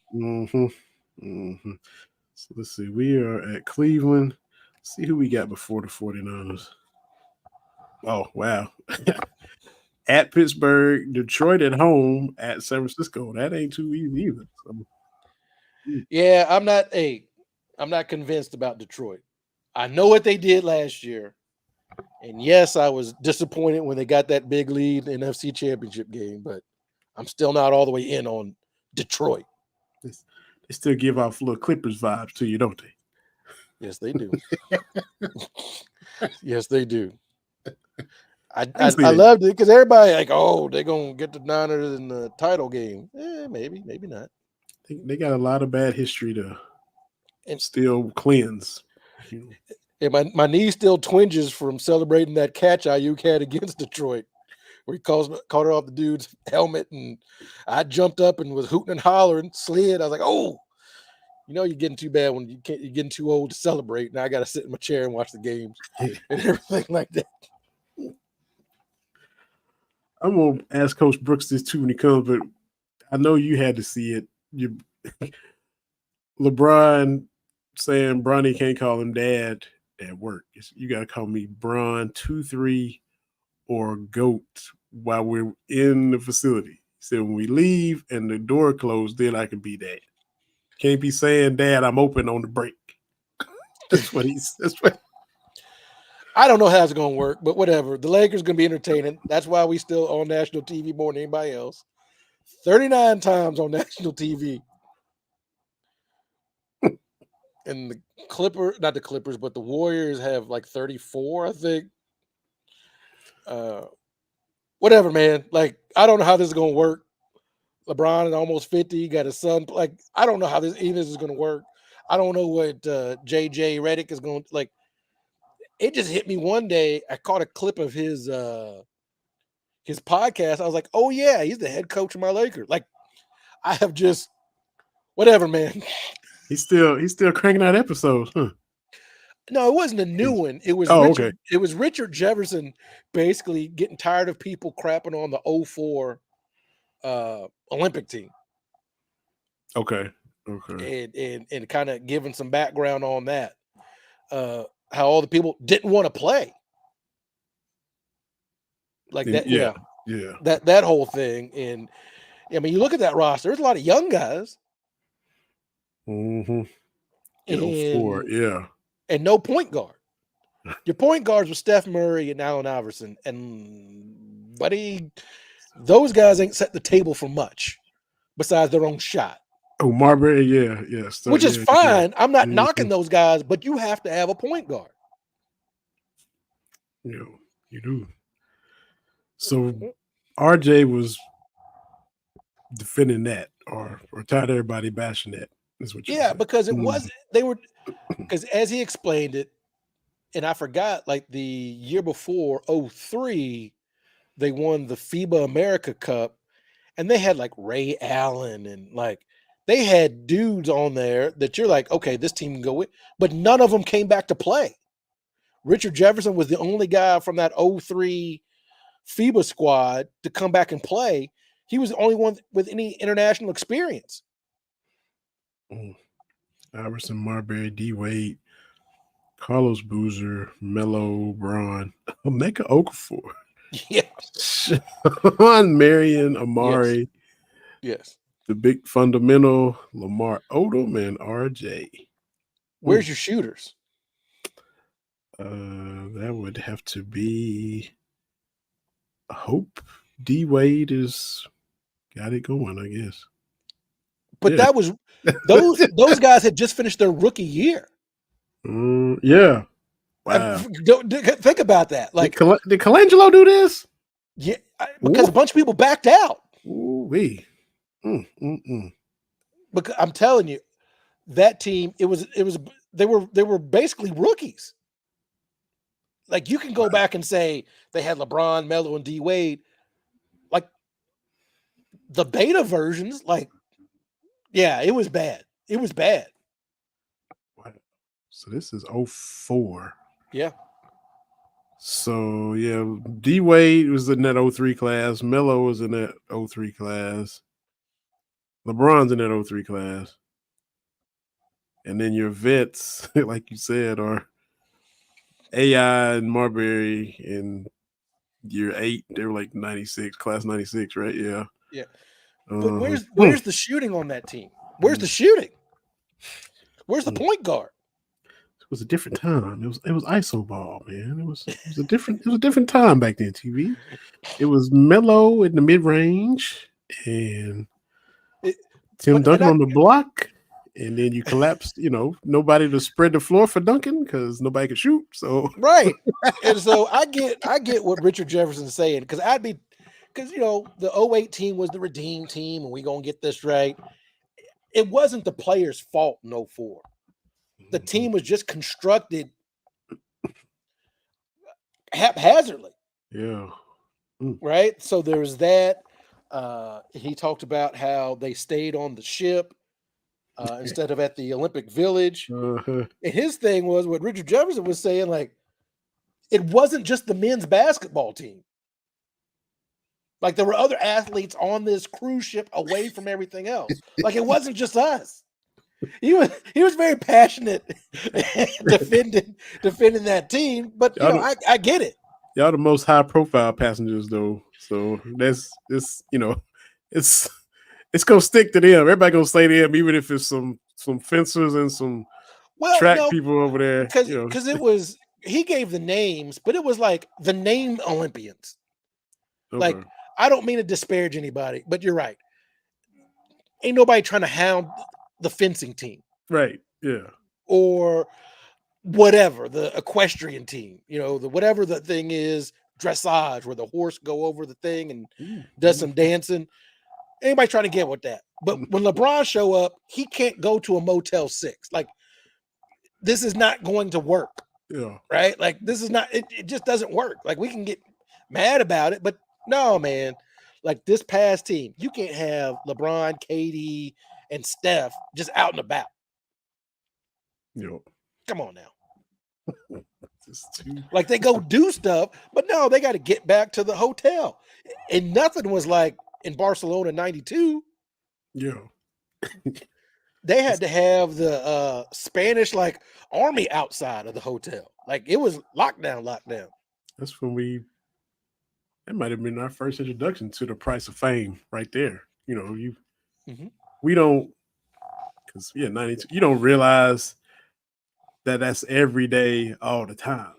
So let's see. We are at Cleveland. Let's see who we got before the 49ers. Oh, wow. At Pittsburgh, Detroit at home, at San Francisco. That ain't too easy either. So. Yeah, I'm not convinced about Detroit. I know what they did last year. And yes, I was disappointed when they got that big lead in the NFC Championship game, but I'm still not all the way in on Detroit. They still give off little Clippers vibes to you, don't they? Yes, they do. Yes, they do. I loved it because everybody like, oh, they're gonna get the Niners in the title game. Maybe not. They got a lot of bad history to still cleanse. And my knee still twinges from celebrating that catch Ayuk had against Detroit, where he caught her off the dude's helmet, and I jumped up and was hooting and hollering, slid. I was like, oh, you know, you're getting too bad when you're getting too old to celebrate. Now I got to sit in my chair and watch the games and everything like that. I'm gonna ask Coach Brooks this too when he comes, but I know you had to see it. LeBron saying Bronny can't call him dad at work. You got to call me Bron 2-3 or GOAT while we're in the facility. He said when we leave and the door closed, then I can be dad. Can't be saying, Dad, I'm open on the break. That's what he says. I don't know how it's going to work, but whatever. The Lakers going to be entertaining. That's why we still on national TV more than anybody else. 39 times on national TV. And not the Clippers, but the Warriors have like 34, I think. Whatever, man. Like, I don't know how this is going to work. LeBron is almost 50. He got a son. Like, I don't know how this is going to work. I don't know what JJ Redick is going to like. It just hit me one day. I caught a clip of his podcast. I was like, oh yeah, he's the head coach of my Lakers. Like, I have just whatever, man. He's still cranking out episodes, huh? No, it wasn't a new one. It was It was Richard Jefferson basically getting tired of people crapping on the 2004 Olympic team. Okay. And kind of giving some background on that. How all the people didn't want to play. Like that, yeah. That whole thing. And I mean, you look at that roster, there's a lot of young guys. Mm-hmm. Yeah. And no point guard. Your point guards were Steph Murray and Allen Iverson. And buddy, those guys ain't set the table for much besides their own shot. Oh, Marbury, yeah. Which is fine. I'm not knocking those guys, but you have to have a point guard. You do. So RJ was defending that or tired of everybody bashing that. Is what saying. Because it wasn't, because as he explained it, and I forgot, like the year before, 2003, they won the FIBA America Cup, and they had like Ray Allen and like they had dudes on there that you're like, okay, this team can go with, but none of them came back to play. Richard Jefferson was the only guy from that 03 FIBA squad to come back and play. He was the only one with any international experience. Iverson, Marbury, D. Wade, Carlos Boozer, Melo, Braun, Emeka Okafor, Yeah. Sean Marion, Amari, Yes. the big fundamental, Lamar Odom, and RJ. Where's your shooters? That would have to be Hope. D. Wade is got it going, I guess. But that was those guys had just finished their rookie year. Yeah. Wow. Don't think about that. Like, did Colangelo do this? Yeah, because a bunch of people backed out. Ooh-wee. Because I'm telling you, that team, they were basically rookies. Like, you can go back and say they had LeBron, Melo, and D Wade. Like, the beta versions, like, yeah, it was bad. It was bad. Wow. So this is 04. Yeah. So yeah, D Wade was in that 03 class. Melo was in that 03 class. LeBron's in that 03 class. And then your vets, like you said, are AI and Marbury in year 8. They were like 96, class 96, right? Yeah. Yeah. But where's the shooting on that team? Where's the shooting? Where's the point guard? It was a different time. It was ISO ball, man. It was a different time back then, TV. It was Melo in the mid range and Tim Duncan on the block. And then you collapsed, nobody to spread the floor for Duncan because nobody could shoot. So right. And so I get what Richard Jefferson's saying, because the 08 team was the redeemed team and we're gonna get this right. It wasn't the players' fault in 04. The team was just constructed haphazardly. Yeah. Right. So there was that. He talked about how they stayed on the ship instead of at the Olympic Village. And his thing was what Richard Jefferson was saying, like, it wasn't just the men's basketball team. Like, there were other athletes on this cruise ship away from everything else. Like, it wasn't just us. He was very passionate defending that team, but I get it. Y'all the most high profile passengers though, so it's gonna stick to them. Everybody gonna say them, even if it's some fencers and some track people over there. Because it was, he gave the names, but it was like the name Olympians. Okay. Like, I don't mean to disparage anybody, but you're right. Ain't nobody trying to hound the fencing team. Right. Yeah. Or whatever, the equestrian team, whatever the thing is, dressage, where the horse go over the thing and does some dancing. Anybody trying to get with that. But when LeBron show up, he can't go to a Motel 6. Like, this is not going to work. Yeah. Right? Like, this is not, it just doesn't work. Like, we can get mad about it, but no, man. Like, this past team, you can't have LeBron, KD, and Steph just out and about. Yep. Come on now. Like, they go do stuff, but no, they got to get back to the hotel. And nothing was like in Barcelona 92. Yeah. They had to have the Spanish like army outside of the hotel. Like, it was lockdown. That's when that might have been our first introduction to the price of fame right there. We don't, because 92, you don't realize that that's every day all the time.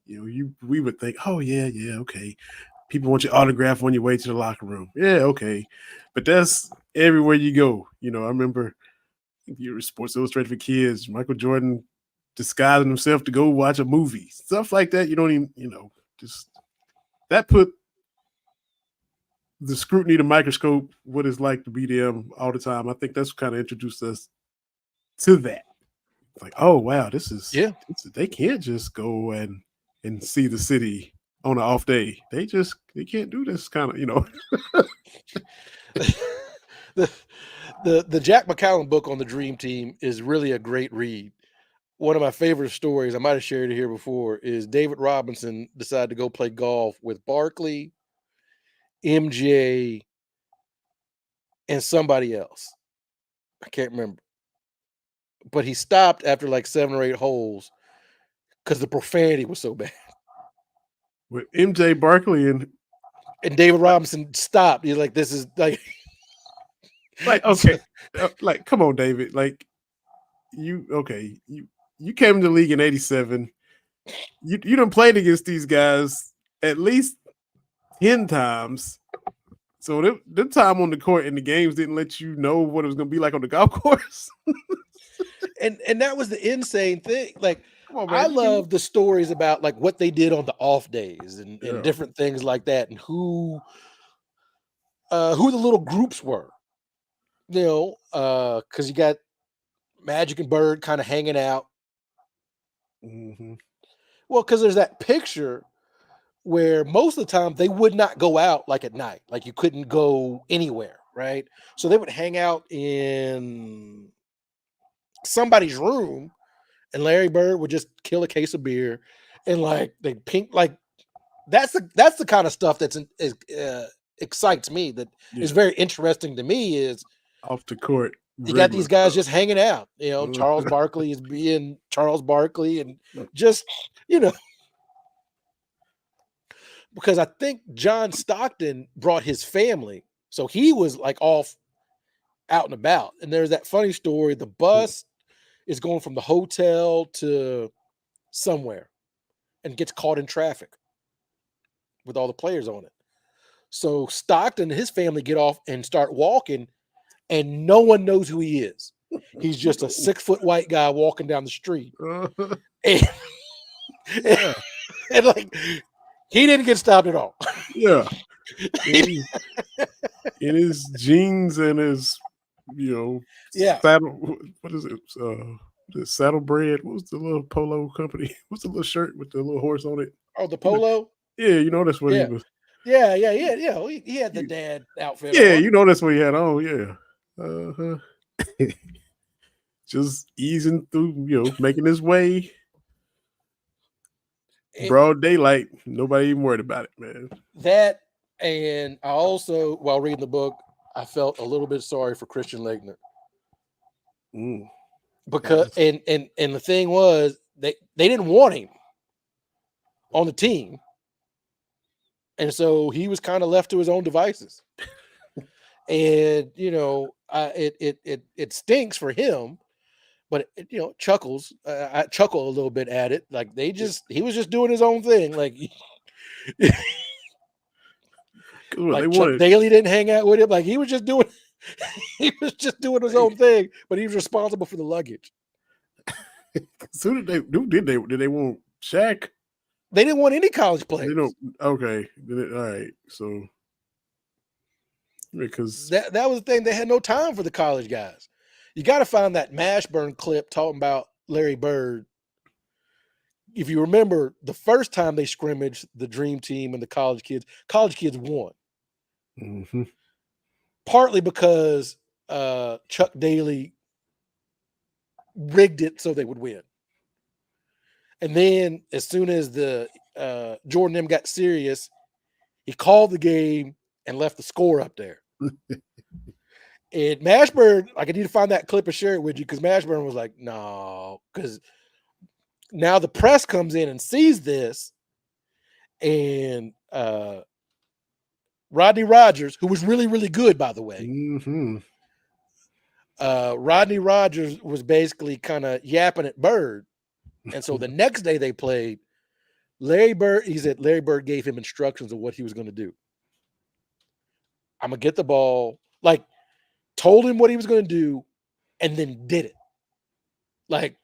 We would think, oh yeah, okay. People want your autograph on your way to the locker room. Yeah, okay. But that's everywhere you go. I remember you were Sports Illustrated for Kids, Michael Jordan disguising himself to go watch a movie. Stuff like that. You don't even, just that put the scrutiny, the microscope, what it's like to be them all the time. I think that's kind of introduced us to that. Like, oh wow, this is they can't just go and see the city on an off day. They can't do this kind of, the Jack McCallum book on the Dream Team is really a great read. One of my favorite stories, I might have shared it here before, is David Robinson decided to go play golf with Barkley, MJ, and somebody else. I can't remember. But he stopped after like 7 or 8 holes because the profanity was so bad. With MJ, Barkley, and David Robinson stopped. He's like, this is like okay. Like, come on, David. Like, you came to the league in 87. You done played against these guys at least 10 times. So them time on the court in the games didn't let you know what it was going to be like on the golf course. and that was the insane thing. Like, on, man. I love the stories about like what they did on the off days and different things like that, and who the little groups were. Because you got Magic and Bird kind of hanging out. Mm-hmm. Well, because there's that picture where most of the time they would not go out like at night. Like you couldn't go anywhere, right? So they would hang out in somebody's room, and Larry Bird would just kill a case of beer, and like they pink like that's the kind of stuff that's excites me. That is very interesting to me. Is off the court. You got these guys just hanging out. Charles Barkley is being Charles Barkley, and just because I think John Stockton brought his family, so he was like off out and about. And there's that funny story: the bus is going from the hotel to somewhere and gets caught in traffic with all the players on it. So Stockton and his family get off and start walking, and no one knows who he is. He's just a 6-foot white guy walking down the street. And like, he didn't get stopped at all. Yeah. In his jeans and his, saddle. What is it? The Saddle Bread. What was the little polo company? What's the little shirt with the little horse on it? Oh, the polo? Yeah, that's what he was. Yeah. He had the dad outfit. Yeah, on. That's what he had on. Yeah. Just easing through, making his way. Broad daylight. Nobody even worried about it, man. That, and I also, while reading the book, I felt a little bit sorry for Christian Laettner. Because and the thing was they didn't want him on the team. And so he was kind of left to his own devices. And it stinks for him, but chuckles. I chuckle a little bit at it. Like he was just doing his own thing. Like, like Chuck Daly didn't hang out with him. Like he was just doing his own thing, but he was responsible for the luggage. So did they want Shaq? They didn't want any college players. They don't. Okay, all right. So because that was the thing, they had no time for the college guys. You got to find that Mashburn clip talking about Larry Bird. If you remember, the first time they scrimmaged the Dream Team and the college kids won. Mm-hmm. Partly because Chuck Daly rigged it so they would win. And then as soon as the Jordan M got serious, he called the game and left the score up there. And Mashburn, I need to find that clip and share it with you, because Mashburn was like, no, because now the press comes in and sees this, and Rodney Rogers, who was really, really good, by the way. Mm-hmm. Rodney Rogers was basically kind of yapping at Bird. And so the next day they played, Larry Bird gave him instructions of what he was going to do. I'm going to get the ball, like told him what he was going to do, and then did it. Like,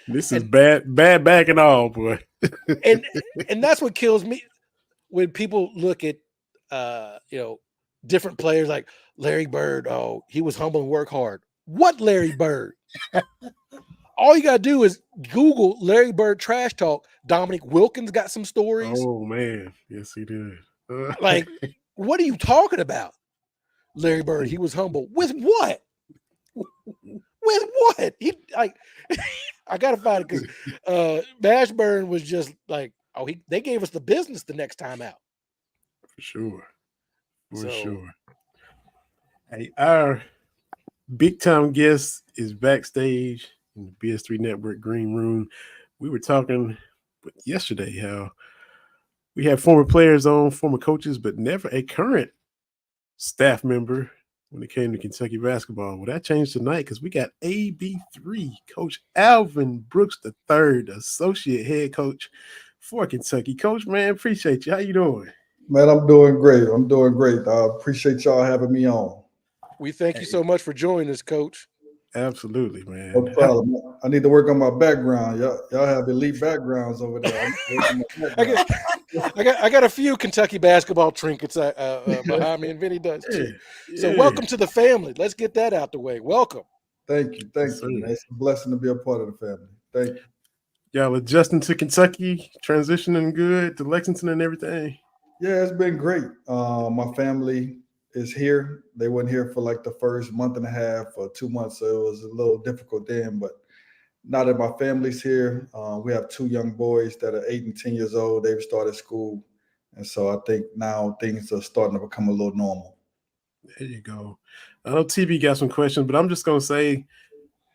this is bad back and all, boy. and that's what kills me when people look at different players like Larry Bird. Oh, he was humble and work hard. What Larry Bird? All you got to do is Google Larry Bird trash talk. Dominic Wilkins got some stories. Oh man, yes he did. Like, what are you talking about? Larry Bird, he was humble. With what? With what? He like I gotta find it because Mashburn was just like, oh, they gave us the business the next time out. For sure. For So, sure. Hey, our big time guest is backstage in the BS3 Network green room. We were talking yesterday how we have former players on, former coaches, but never a current staff member when it came to Kentucky basketball. Well, that changed tonight because we got AB3 Coach Alvin Brooks III, associate head coach for Kentucky. Coach, man, appreciate you. How you doing? Man, I'm doing great. I appreciate y'all having me on. we thank you so much for joining us, Coach. Absolutely, man. No problem. I need to work on my background. Y'all have elite backgrounds over there. I got a few Kentucky basketball trinkets behind me, and Vinny does too. So welcome to the family. Let's get that out the way. Welcome. Thank you. Man. It's a blessing to be a part of the family. Thank you. Y'all adjusting to Kentucky, transitioning good to Lexington and everything? Yeah, it's been great. My family is here. They weren't here for like the first month and a half or 2 months, so it was a little difficult then. But now that my family's here, we have 2 young boys that are 8 and 10 years old. They've started school, and so I think now things are starting to become a little normal. There you go. I know TB got some questions, but I'm just gonna say,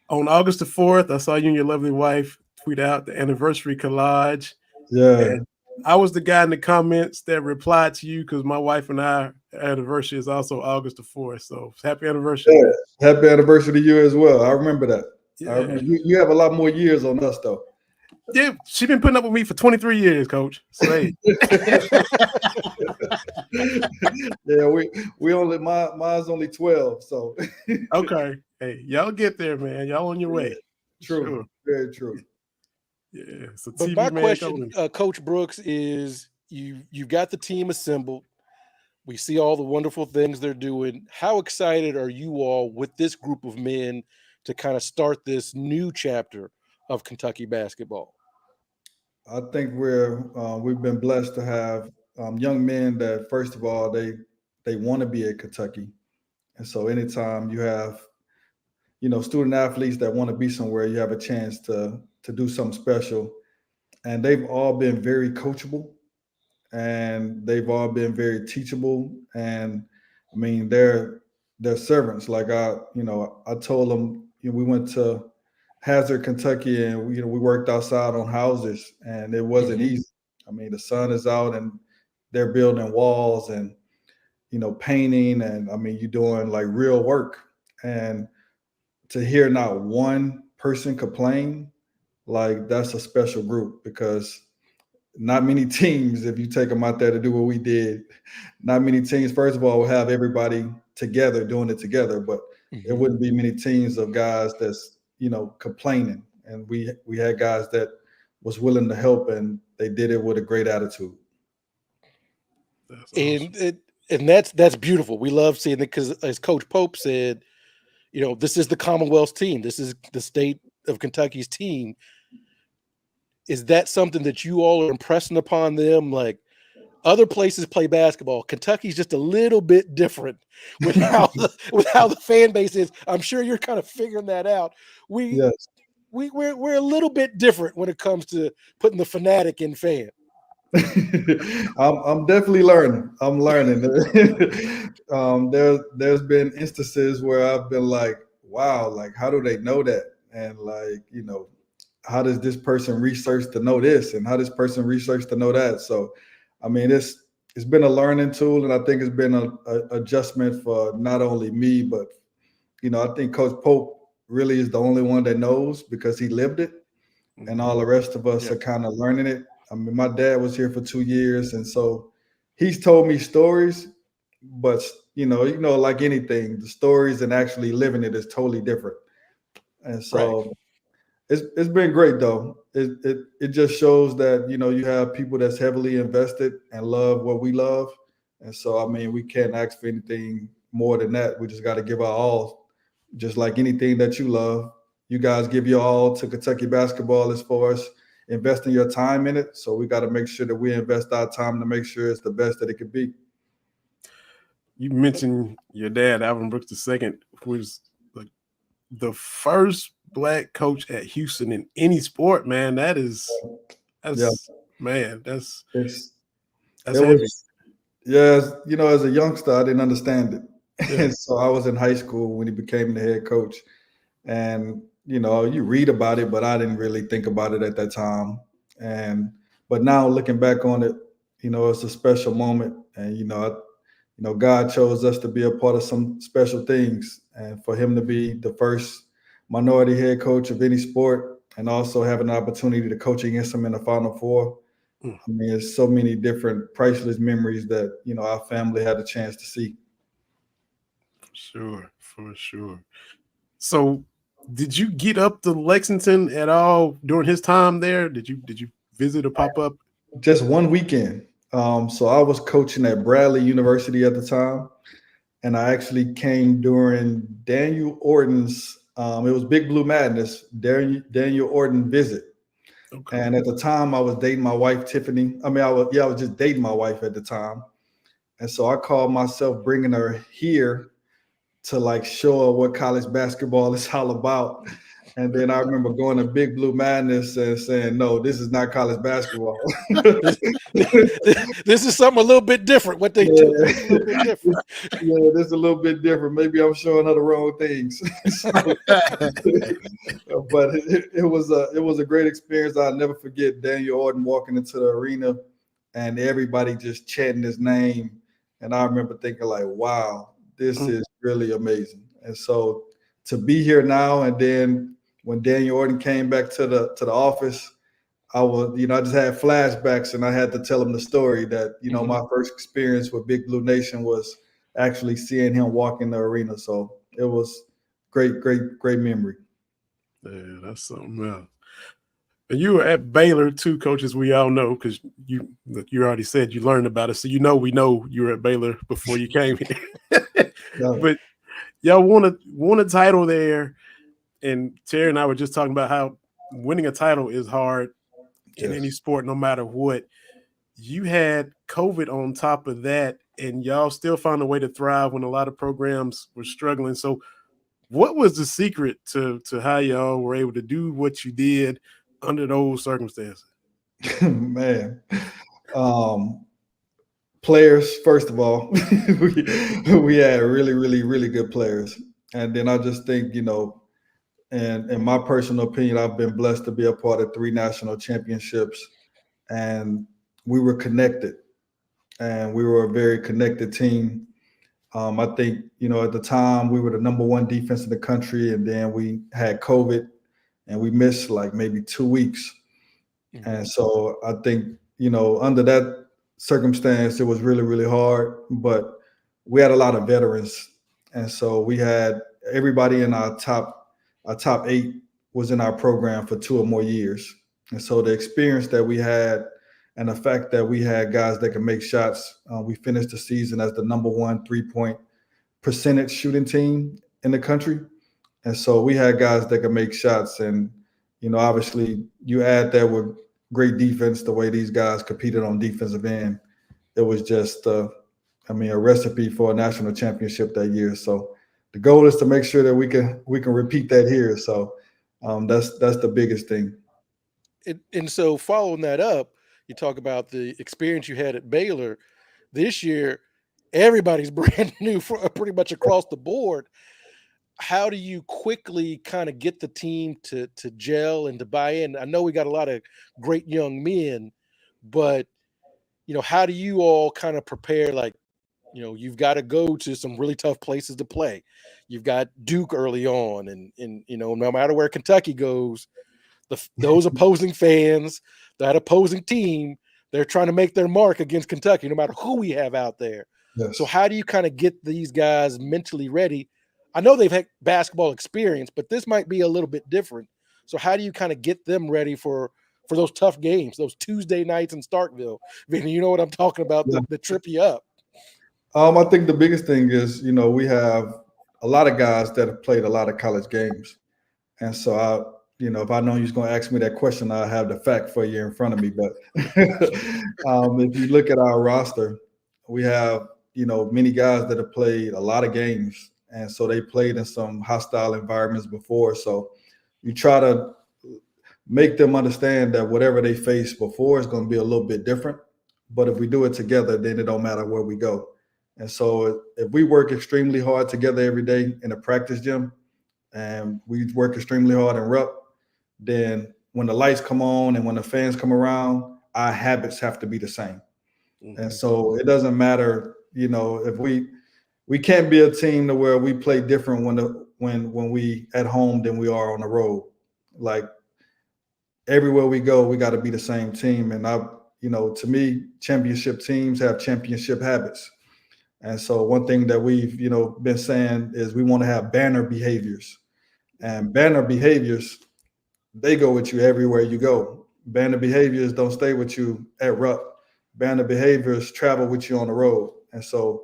on August the 4th, I saw you and your lovely wife tweet out the anniversary collage. Yeah. And I was the guy in the comments that replied to you because my wife and our anniversary is also August the 4th. So happy anniversary. Yeah. Happy anniversary to you as well. I remember that. Yeah. I remember. You have a lot more years on us, though. Yeah, she's been putting up with me for 23 years, Coach. So, hey. Yeah, we only mine's only 12. So okay. Hey, y'all get there, man. Y'all on your way. True. Sure. Very true. Yeah. So But TV my man, question, Coach Brooks, is you've got the team assembled. We see all the wonderful things they're doing. How excited are you all with this group of men to kind of start this new chapter of Kentucky basketball? I think we've been blessed to have young men that, first of all, they want to be at Kentucky, and so anytime you have student athletes that want to be somewhere, you have a chance to do something special, and they've all been very coachable, and they've all been very teachable, and I mean they're servants. Like I told them, we went to Hazard, Kentucky, and we worked outside on houses, and it wasn't easy. I mean, the sun is out, and they're building walls and painting, and I mean, you're doing like real work. And to hear not one person complain, like that's a special group, because not many teams, if you take them out there to do what we did, not many teams, first of all, will have everybody together doing it together, but there wouldn't be many teams of guys that's complaining, and we had guys that was willing to help, and they did it with a great attitude. That's awesome. And that's beautiful. We love seeing it because, as Coach Pope said, this is the Commonwealth's team. This is the state of Kentucky's team. Is that something that you all are impressing upon them? Like, other places play basketball, Kentucky's just a little bit different with how the fan base is. I'm sure you're kind of figuring that out. We're a little bit different when it comes to putting the fanatic in fan. I'm definitely learning. I'm learning. There's been instances where I've been like, wow, like how do they know that? And like, how does this person research to know this, and how this person research to know that? So, I mean, it's been a learning tool, and I think it's been a adjustment for not only me, but I think Coach Pope really is the only one that knows, because he lived it, and all the rest of us are kind of learning it. I mean, my dad was here for 2 years, and so he's told me stories, but like anything, the stories and actually living it is totally different. And so it's been great though. It just shows that you have people that's heavily invested and love what we love, and so I mean we can't ask for anything more than that. We just got to give our all, just like anything that you love. you guys give your all to Kentucky basketball as far as investing your time in it. So we got to make sure that we invest our time to make sure it's the best that it could be. You mentioned your dad, Alvin Brooks II, was like the first Black coach at Houston in any sport. Man, that's man, that's it heavy. was, yeah, you know, as a youngster, I didn't understand it. Yeah. And so I was in high school when he became the head coach. And, you know, you read about it, but I didn't really think about it at that time. But now looking back on it, you know, it's a special moment. And, God chose us to be a part of some special things. And for him to be the first minority head coach of any sport and also having an opportunity to coach against him in the Final Four, I mean, it's so many different priceless memories that, you know, our family had a chance to see. For sure. So did you get up to Lexington at all during his time there? Did you visit or pop up? Just one weekend. So I was coaching at Bradley University at the time, and I actually came during Daniel Orton's. It was Big Blue Madness. Daniel Orton visit. Okay. And at the time, I was dating my wife, Tiffany. I was just dating my wife at the time, and so I called myself bringing her here to like show her what college basketball is all about. And then I remember going to Big Blue Madness and saying, no, this is not college basketball. This is something a little bit different, what they do. It's a little bit different. Yeah, this is a little bit different. Maybe I'm showing her the wrong things. But it was a great experience. I'll never forget Daniel Orton walking into the arena and everybody just chanting his name. And I remember thinking like, wow, this is really amazing. And so to be here now, and then when Daniel Orton came back to the office, I just had flashbacks, and I had to tell him the story that, my first experience with Big Blue Nation was actually seeing him walk in the arena. So it was great memory. Yeah, that's something else. And you were at Baylor too, Coach, as we all know, because you already said you learned about it. So we know you were at Baylor before you came here. But y'all won a title there. And Terry and I were just talking about how winning a title is hard in any sport, no matter what. You had COVID on top of that, and y'all still found a way to thrive when a lot of programs were struggling. So what was the secret to how y'all were able to do what you did under those circumstances? Man. Players, first of all, we had really, really, really good players. And then I just think, and in my personal opinion, I've been blessed to be a part of 3 national championships, and we were connected, and we were a very connected team. I think, at the time we were the #1 defense in the country, and then we had COVID and we missed like maybe 2 weeks. Mm-hmm. And so I think, under that circumstance, it was really, really hard, but we had a lot of veterans. And so we had everybody in our top 8 was in our program for 2 or more years. And so the experience that we had and the fact that we had guys that could make shots, we finished the season as the #1 3-point percentage shooting team in the country. And so we had guys that could make shots. And, obviously you add that with great defense, the way these guys competed on defensive end, it was just, a recipe for a national championship that year. So the goal is to make sure that we can repeat that here. So that's the biggest thing. And so following that up, you talk about the experience you had at Baylor this year. Everybody's brand new pretty much across the board. How do you quickly kind of get the team to gel and to buy in? I know we got a lot of great young men, but how do you all kind of prepare? Like, you've got to go to some really tough places to play. You've got Duke early on, and no matter where Kentucky goes, those opposing fans, that opposing team, they're trying to make their mark against Kentucky, no matter who we have out there. Yes. So how do you kind of get these guys mentally ready? I know they've had basketball experience, but this might be a little bit different. So how do you kind of get them ready for those tough games, those Tuesday nights in Starkville? Vinny, you know what I'm talking about, that trip you up. I think the biggest thing is, we have a lot of guys that have played a lot of college games. And so if I know you're going to ask me that question, I'll have the fact for you in front of me. But if you look at our roster, we have, many guys that have played a lot of games. And so they played in some hostile environments before. So you try to make them understand that whatever they faced before is going to be a little bit different. But if we do it together, then it don't matter where we go. And so if we work extremely hard together every day in a practice gym, and we work extremely hard in rep, then when the lights come on and when the fans come around, our habits have to be the same. Mm-hmm. And so it doesn't matter, if we can't be a team to where we play different when we at home than we are on the road. Like everywhere we go, we got to be the same team. And to me, championship teams have championship habits. And so one thing that we've, been saying is we want to have banner behaviors. And banner behaviors, they go with you everywhere you go. Banner behaviors don't stay with you at rep. Banner behaviors travel with you on the road. And so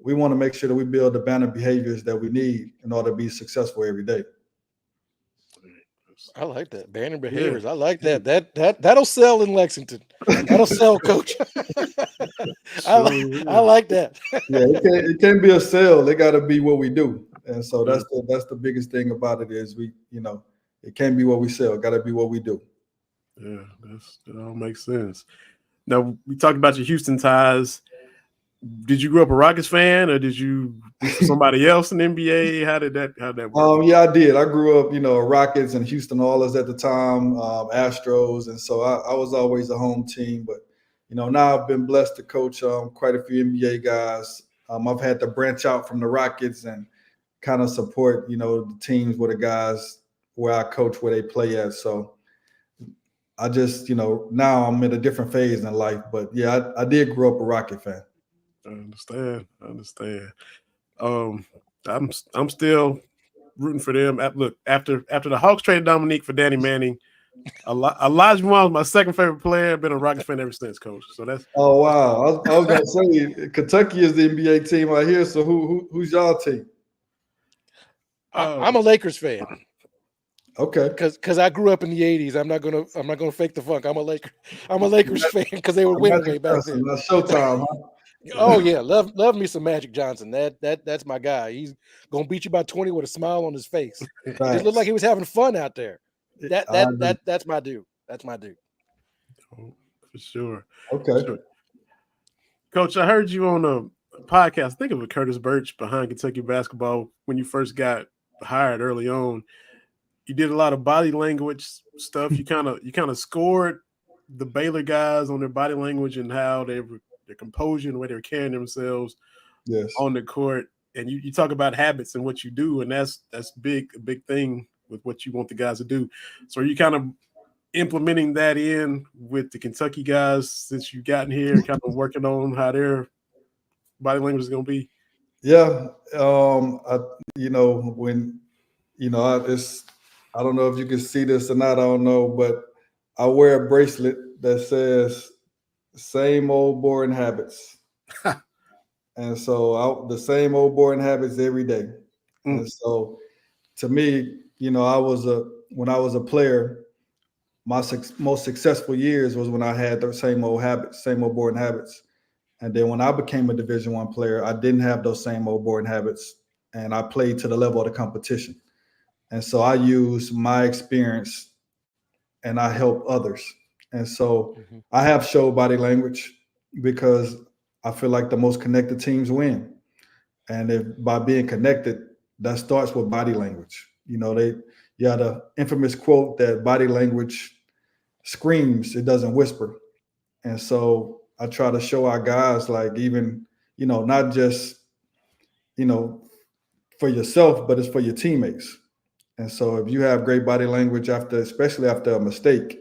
we want to make sure that we build the banner behaviors that we need in order to be successful every day. I like that. Banner behaviors. Yeah. I like that. That'll sell in Lexington. That'll sell, Coach. I like that. Yeah, it can't be a sell. It got to be what we do. And so that's the biggest thing about it is it can't be what we sell. It got to be what we do. Yeah, that all makes sense. Now, we talked about your Houston ties. Did you grow up a Rockets fan, or did you somebody else in the NBA? How did that work? Yeah, I did. I grew up, Rockets and Houston Oilers at the time, Astros, and so I was always a home team. But now I've been blessed to coach quite a few NBA guys. I've had to branch out from the Rockets and kind of support, the teams where the guys where I coach where they play at. So I just, now I'm in a different phase in life. But yeah, I did grow up a Rocket fan. I understand. I'm still rooting for them. Look, after the Hawks traded Dominique for Danny Manning, Elijah Wan was my second favorite player. I've been a Rockets fan ever since, Coach. So that's. Oh wow! I was gonna say Kentucky is the NBA team right here. So who's y'all team? I'm a Lakers fan. Okay. Because I grew up in the '80s. I'm not gonna fake the funk. I'm a Lakers fan because they were winning way back then. Showtime, huh? Oh yeah, love me some Magic Johnson. That's my guy. He's gonna beat you by 20 with a smile on his face. He just looked like he was having fun out there. That's my dude. That's my dude. Oh, for sure. Okay. Sure. Coach, I heard you on a podcast. Think of it, Curtis Birch behind Kentucky basketball when you first got hired early on. You did a lot of body language stuff. You kind of scored the Baylor guys on their body language and how their composure and the way they're carrying themselves on the court. And you talk about habits and what you do, and that's a big thing with what you want the guys to do. So are you kind of implementing that in with the Kentucky guys since you've gotten here, kind of working on how their body language is going to be? Yeah. I don't know if you can see this or not. I don't know, but I wear a bracelet that says same old boring habits. And so the same old boring habits every day. And so to me, when I was a player, my most successful years was when I had the same old habits, same old boring habits. And then when I became a Division I player, I didn't have those same old boring habits, and I played to the level of the competition. And so I use my experience and I help others. And so I have show body language because I feel like the most connected teams win. And if by being connected, that starts with body language. You had an infamous quote that body language screams, it doesn't whisper. And so I try to show our guys, like, even, not just, for yourself, but it's for your teammates. And so if you have great body language especially after a mistake,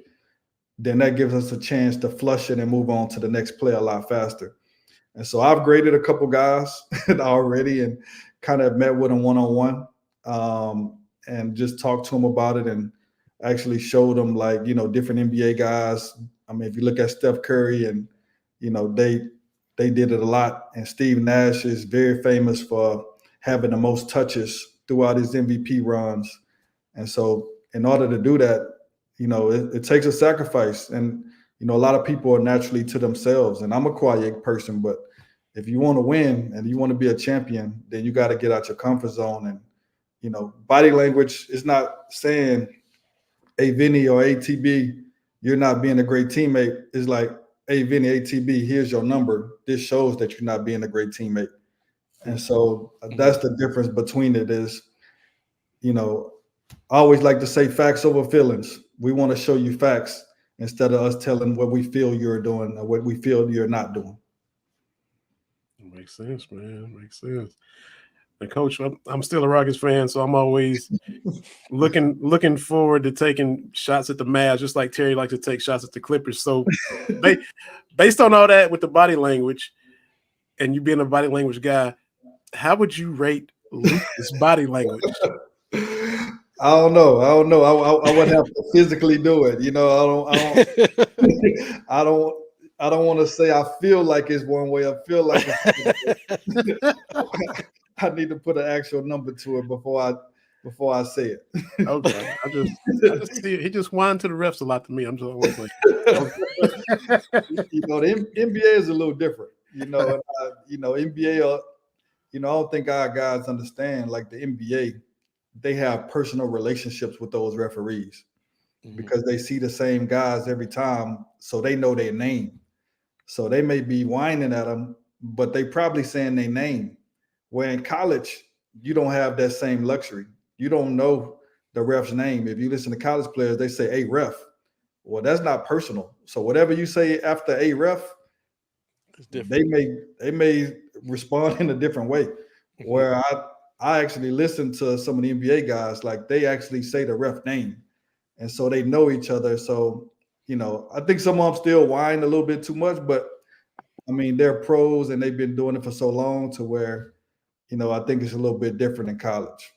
then that gives us a chance to flush it and move on to the next play a lot faster. And so I've graded a couple guys already and kind of met with them one-on-one and just talked to them about it and actually showed them, like, different NBA guys. I mean, if you look at Steph Curry and, they did it a lot. And Steve Nash is very famous for having the most touches throughout his MVP runs. And so in order to do that, it takes a sacrifice. And, a lot of people are naturally to themselves. And I'm a quiet person, but if you want to win and you want to be a champion, then you got to get out your comfort zone. And, body language is not saying, hey, Vinny or ATB, you're not being a great teammate. It's like, hey, Vinny, ATB, here's your number. This shows that you're not being a great teammate. And so that's the difference between it is, I always like to say facts over feelings. We want to show you facts instead of us telling what we feel you're doing or what we feel you're not doing. Makes sense, man. Makes sense. And Coach, I'm still a Rockets fan, so I'm always looking forward to taking shots at the Mavs, just like Terry likes to take shots at the Clippers. So based on all that with the body language and you being a body language guy, how would you rate Luka's body language? I don't know. I would have to physically do it. I don't want to say I feel like it's one way. I feel like I need to put an actual number to it before I say it. Okay. I just see it. He just whined to the refs a lot to me. I'm just always like, the NBA is a little different. NBA. I don't think our guys understand, like the NBA, they have personal relationships with those referees because they see the same guys every time, so they know their name. So they may be whining at them, but they probably saying their name. Where in college, you don't have that same luxury. You don't know the ref's name. If you listen to college players, they say, "Hey, ref." Well, that's not personal. So whatever you say after "a ref," they may respond in a different way. Where I actually listen to some of the NBA guys, like they actually say the ref name, and so they know each other. So I think some of them still whine a little bit too much, but I mean they're pros and they've been doing it for so long to where I think it's a little bit different in college.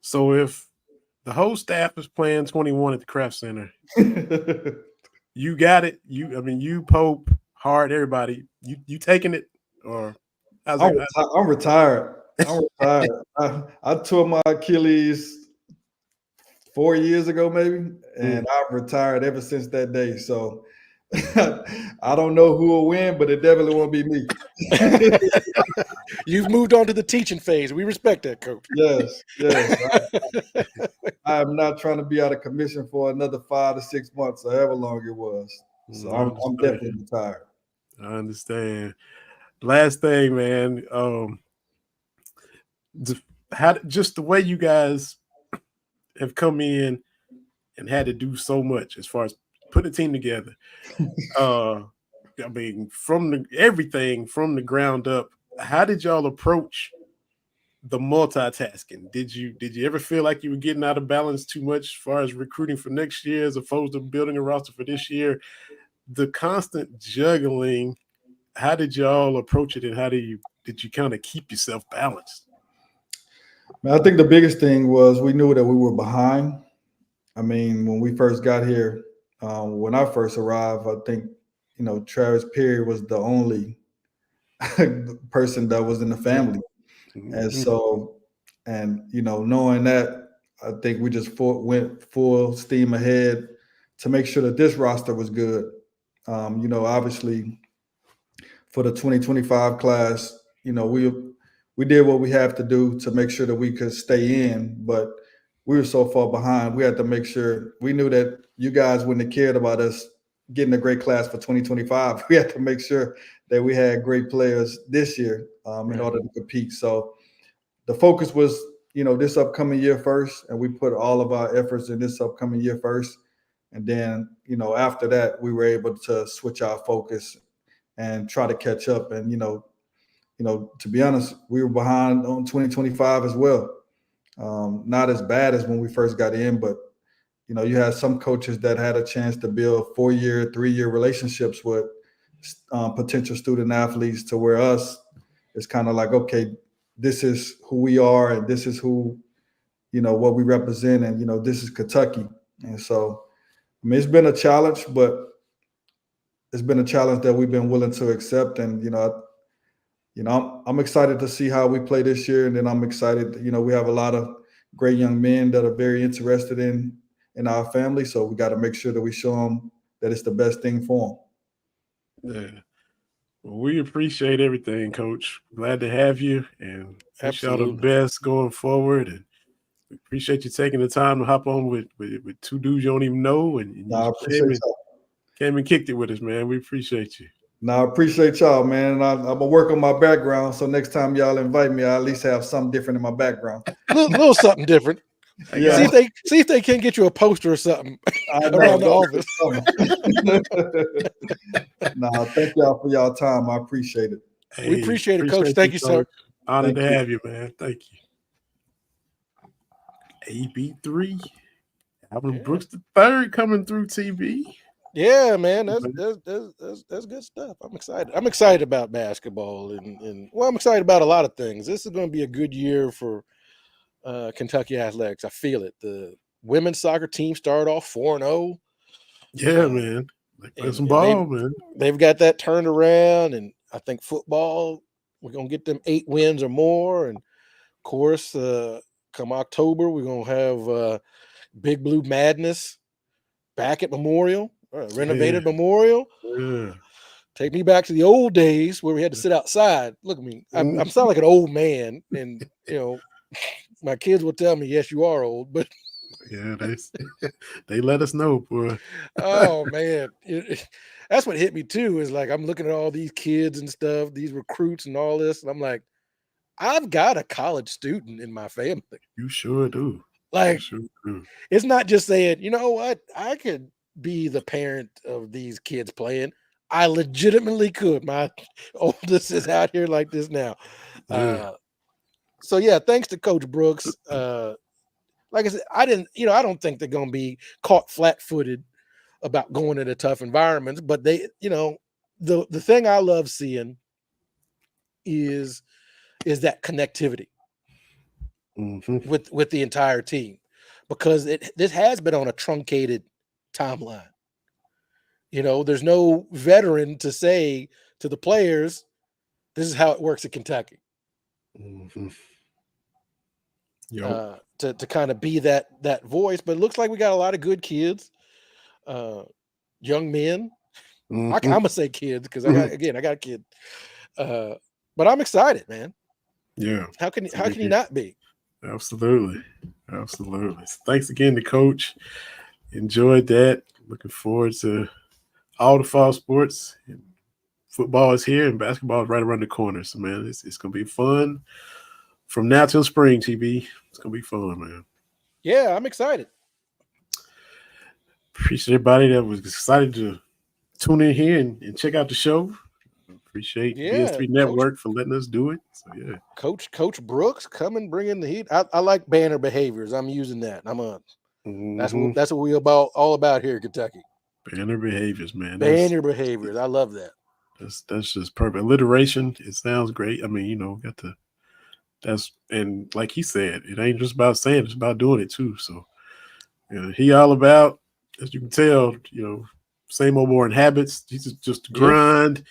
So if the whole staff is playing 21 at the Kraft Center, you got it. You, Pope, Hart, everybody, you taking it or? I'm retired. I'm retired. I tore my Achilles 4 years ago, maybe, and I've retired ever since that day. So I don't know who will win, but it definitely won't be me. You've moved on to the teaching phase. We respect that, Coach. Yes. I am not trying to be out of commission for another 5 to 6 months, or however long it was. So I'm definitely retired. I understand. Last thing, man. Just the way you guys have come in and had to do so much as far as putting a team together. From everything from the ground up. How did y'all approach the multitasking? Did you ever feel like you were getting out of balance too much as far as recruiting for next year as opposed to building a roster for this year? The constant juggling. How did y'all approach it, and how did you kind of keep yourself balanced? I think the biggest thing was we knew that we were behind. I mean, when we first got here, when I first arrived, I think Travis Perry was the only person that was in the family, and so knowing that, I think we just went full steam ahead to make sure that this roster was good. Obviously, for the 2025 class, we did what we have to do to make sure that we could stay in, but we were so far behind. We had to make sure we knew that you guys wouldn't have cared about us getting a great class for 2025. We had to make sure that we had great players this year in order to compete. So the focus was, this upcoming year first, and we put all of our efforts in this upcoming year first. And then, after that, we were able to switch our focus and try to catch up. And, to be honest, we were behind on 2025 as well. Not as bad as when we first got in, but, you had some coaches that had a chance to build 4-year, 3-year relationships with potential student athletes, to where us, it's kind of like, okay, this is who we are, and this is who, what we represent, and, this is Kentucky. And so, it's been a challenge, but it's been a challenge that we've been willing to accept. And, I'm excited to see how we play this year. And then I'm excited, we have a lot of great young men that are very interested in our family. So we got to make sure that we show them that it's the best thing for them. Yeah. Well, we appreciate everything, Coach. Glad to have you, and wish you all the Absolutely. best going forward. And we appreciate you taking the time to hop on with two dudes you don't even know, and you I appreciate y'all. came and kicked it with us, man. We appreciate you. Now, I appreciate y'all, man. And I'm gonna work on my background, so next time y'all invite me, I at least have something different in my background. Little something different. Yeah. See if they can get you a poster or something around the office. Nah, thank y'all for y'all time. I appreciate it. Hey, we appreciate it, Coach. Thank you, sir. Honored to have you, man. Thank you. AB3, Alvin Brooks III coming through TV. Yeah, man, that's good stuff. I'm excited. I'm excited about basketball, and well, I'm excited about a lot of things. This is going to be a good year for Kentucky athletics. I feel it. The women's soccer team started off 4-0. Yeah, man. Like play some ball, man. They've got that turned around, and I think football, we're gonna get them 8 wins or more. And of course, come October, we're gonna have Big Blue Madness back at Memorial, renovated Memorial. Yeah. Take me back to the old days where we had to sit outside. Look at me. I'm sound like an old man, and my kids will tell me, yes, you are old, but yeah, they let us know, boy. Oh man, that's what hit me too. Is like I'm looking at all these kids and stuff, these recruits and all this, and I'm like, I've got a college student in my family. You sure do. Like, you sure do. It's not just saying, you know what, I could be the parent of these kids playing. I legitimately could. My oldest is out here like this now. Yeah. So yeah, thanks to Coach Brooks. Like I said, I don't think they're going to be caught flat-footed about going into tough environments, but they, the thing I love seeing is that connectivity with the entire team, because this has been on a truncated timeline. There's no veteran to say to the players, this is how it works at Kentucky. To kind of be that voice, but it looks like we got a lot of good kids, young men. I'm gonna say kids because I got a kid, but I'm excited, man. Yeah. How can you not be? Absolutely. So thanks again to Coach. Enjoyed that. Looking forward to all the fall sports. Football is here and basketball is right around the corner. So man, it's gonna be fun from now till spring. TB, it's gonna be fun, man. Yeah, I'm excited. Appreciate everybody that was excited to tune in here and check out the show. Appreciate BS3 Network for letting us do it. So yeah, Coach Brooks, come and bring in the heat. I like banner behaviors. I'm using that. That's what we all about here in Kentucky. Banner behaviors, man. Banner behaviors. I love that. That's just perfect. Alliteration. It sounds great. I mean, and like he said, it ain't just about saying, it's about doing it too. So he all about, as you can tell, same old boring habits. He's just grind.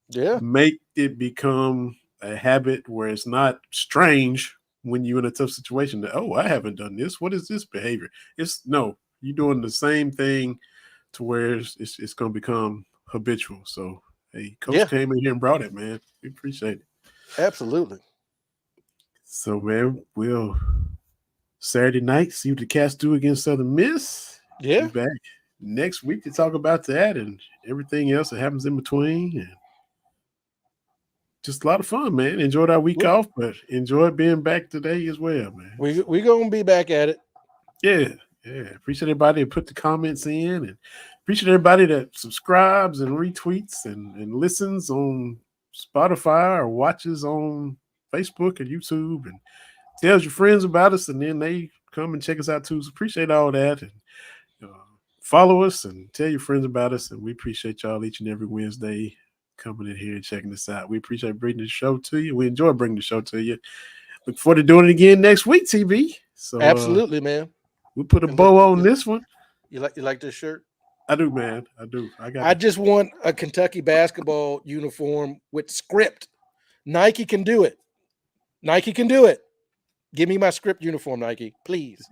Yeah. Make it become a habit where it's not strange when you're in a tough situation that, I haven't done this. What is this behavior? You're doing the same thing to where it's going to become habitual. So, hey, Coach came in here and brought it, man. We appreciate it. Absolutely. So, man, we'll Saturday night see what the Cats do against Southern Miss. Yeah. Be back next week to talk about that and everything else that happens in between. And just a lot of fun, man. Enjoyed our week off, but enjoyed being back today as well, man. We gonna be back at it. Yeah. Appreciate everybody that put the comments in, and appreciate everybody that subscribes and retweets and listens on Spotify or watches on Facebook and YouTube and tells your friends about us, and then they come and check us out too. So appreciate all that, and follow us and tell your friends about us. And we appreciate y'all each and every Wednesday coming in here and checking us out. We appreciate bringing the show to you. We enjoy bringing the show to you. Look forward to doing it again next week, TB. So absolutely, man. We put a bow on this one. You like this shirt? I do, man. I do. I just want a Kentucky basketball uniform with script. Nike can do it. Give me my script uniform, Nike, please.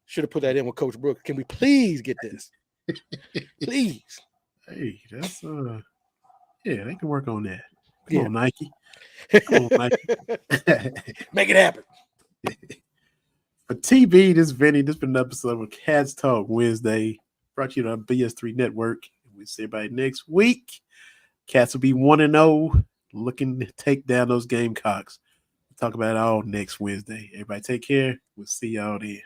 Should have put that in with Coach Brooks. Can we please get this? Please. Hey, that's yeah, they can work on that. Come Yeah. on, Nike. Come on, Nike. Make it happen. For TB, this is Vinny. This has been an episode of Cats Talk Wednesday, brought to you on BS3 Network. We'll see everybody next week. Cats will be 1-0, looking to take down those Gamecocks. We'll talk about it all next Wednesday. Everybody take care. We'll see y'all then.